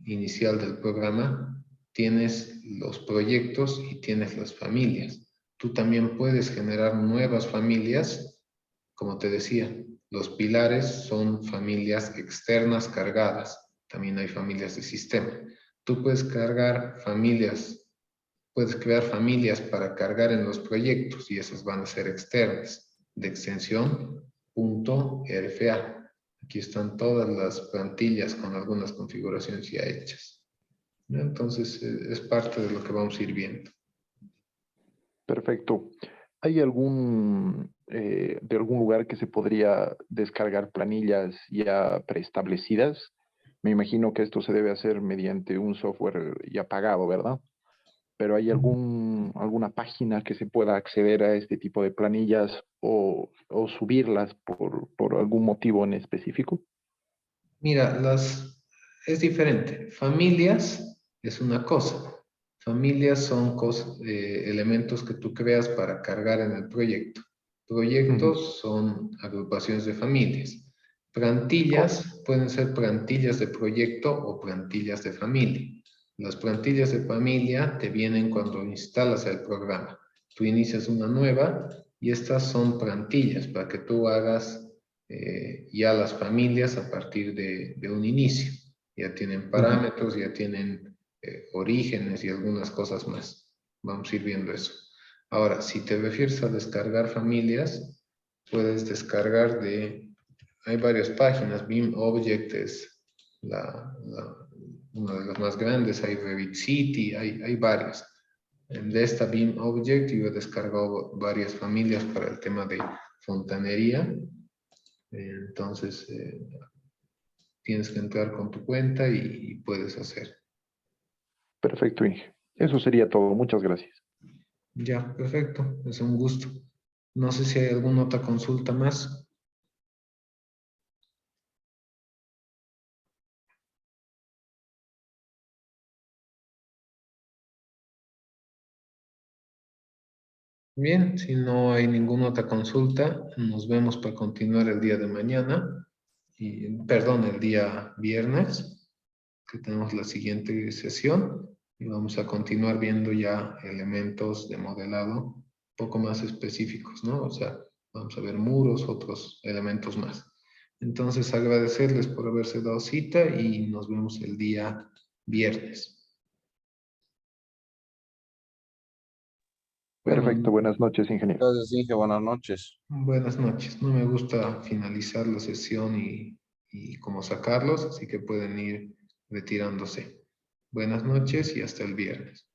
inicial del programa tienes los proyectos y tienes las familias. Tú también puedes generar nuevas familias. Como te decía, los pilares son familias externas cargadas. También hay familias de sistema. Tú puedes cargar familias, puedes crear familias para cargar en los proyectos y esas van a ser externas de extensión .rfa. Aquí están todas las plantillas con algunas configuraciones ya hechas. Entonces, es parte de lo que vamos a ir viendo. Perfecto. ¿Hay de algún lugar que se podría descargar planillas ya preestablecidas? Me imagino que esto se debe hacer mediante un software ya pagado, ¿verdad? pero ¿hay alguna página que se pueda acceder a este tipo de planillas o subirlas por algún motivo en específico? Mira, es diferente. Familias es una cosa. Familias son elementos que tú creas para cargar en el proyecto. Proyectos son agrupaciones de familias. Plantillas pueden ser plantillas de proyecto o plantillas de familia. Las plantillas de familia te vienen cuando instalas el programa. Tú inicias una nueva y estas son plantillas para que tú hagas ya las familias a partir de un inicio. Ya tienen parámetros, ya tienen orígenes y algunas cosas más. Vamos a ir viendo eso. Ahora, si te refieres a descargar familias, puedes descargar hay varias páginas. BeamObject es una de las más grandes. Hay Revit City, hay varias. De esta BeamObject yo he descargado varias familias para el tema de fontanería. Entonces, tienes que entrar con tu cuenta y puedes hacer. Perfecto, Inge. Eso sería todo. Muchas gracias. Ya, perfecto. Es un gusto. No sé si hay alguna otra consulta más. Bien, si no hay ninguna otra consulta, nos vemos para continuar el día de mañana. Perdón, el día viernes, que tenemos la siguiente sesión. Y vamos a continuar viendo ya elementos de modelado un poco más específicos, ¿no? O sea, vamos a ver muros, otros elementos más. Entonces, agradecerles por haberse dado cita y nos vemos el día viernes. Perfecto. Bueno, Buenas noches, ingeniero. Entonces, Inge, buenas noches. buenas noches. No me gusta finalizar la sesión y cómo sacarlos, así que pueden ir retirándose. Buenas noches y hasta el viernes.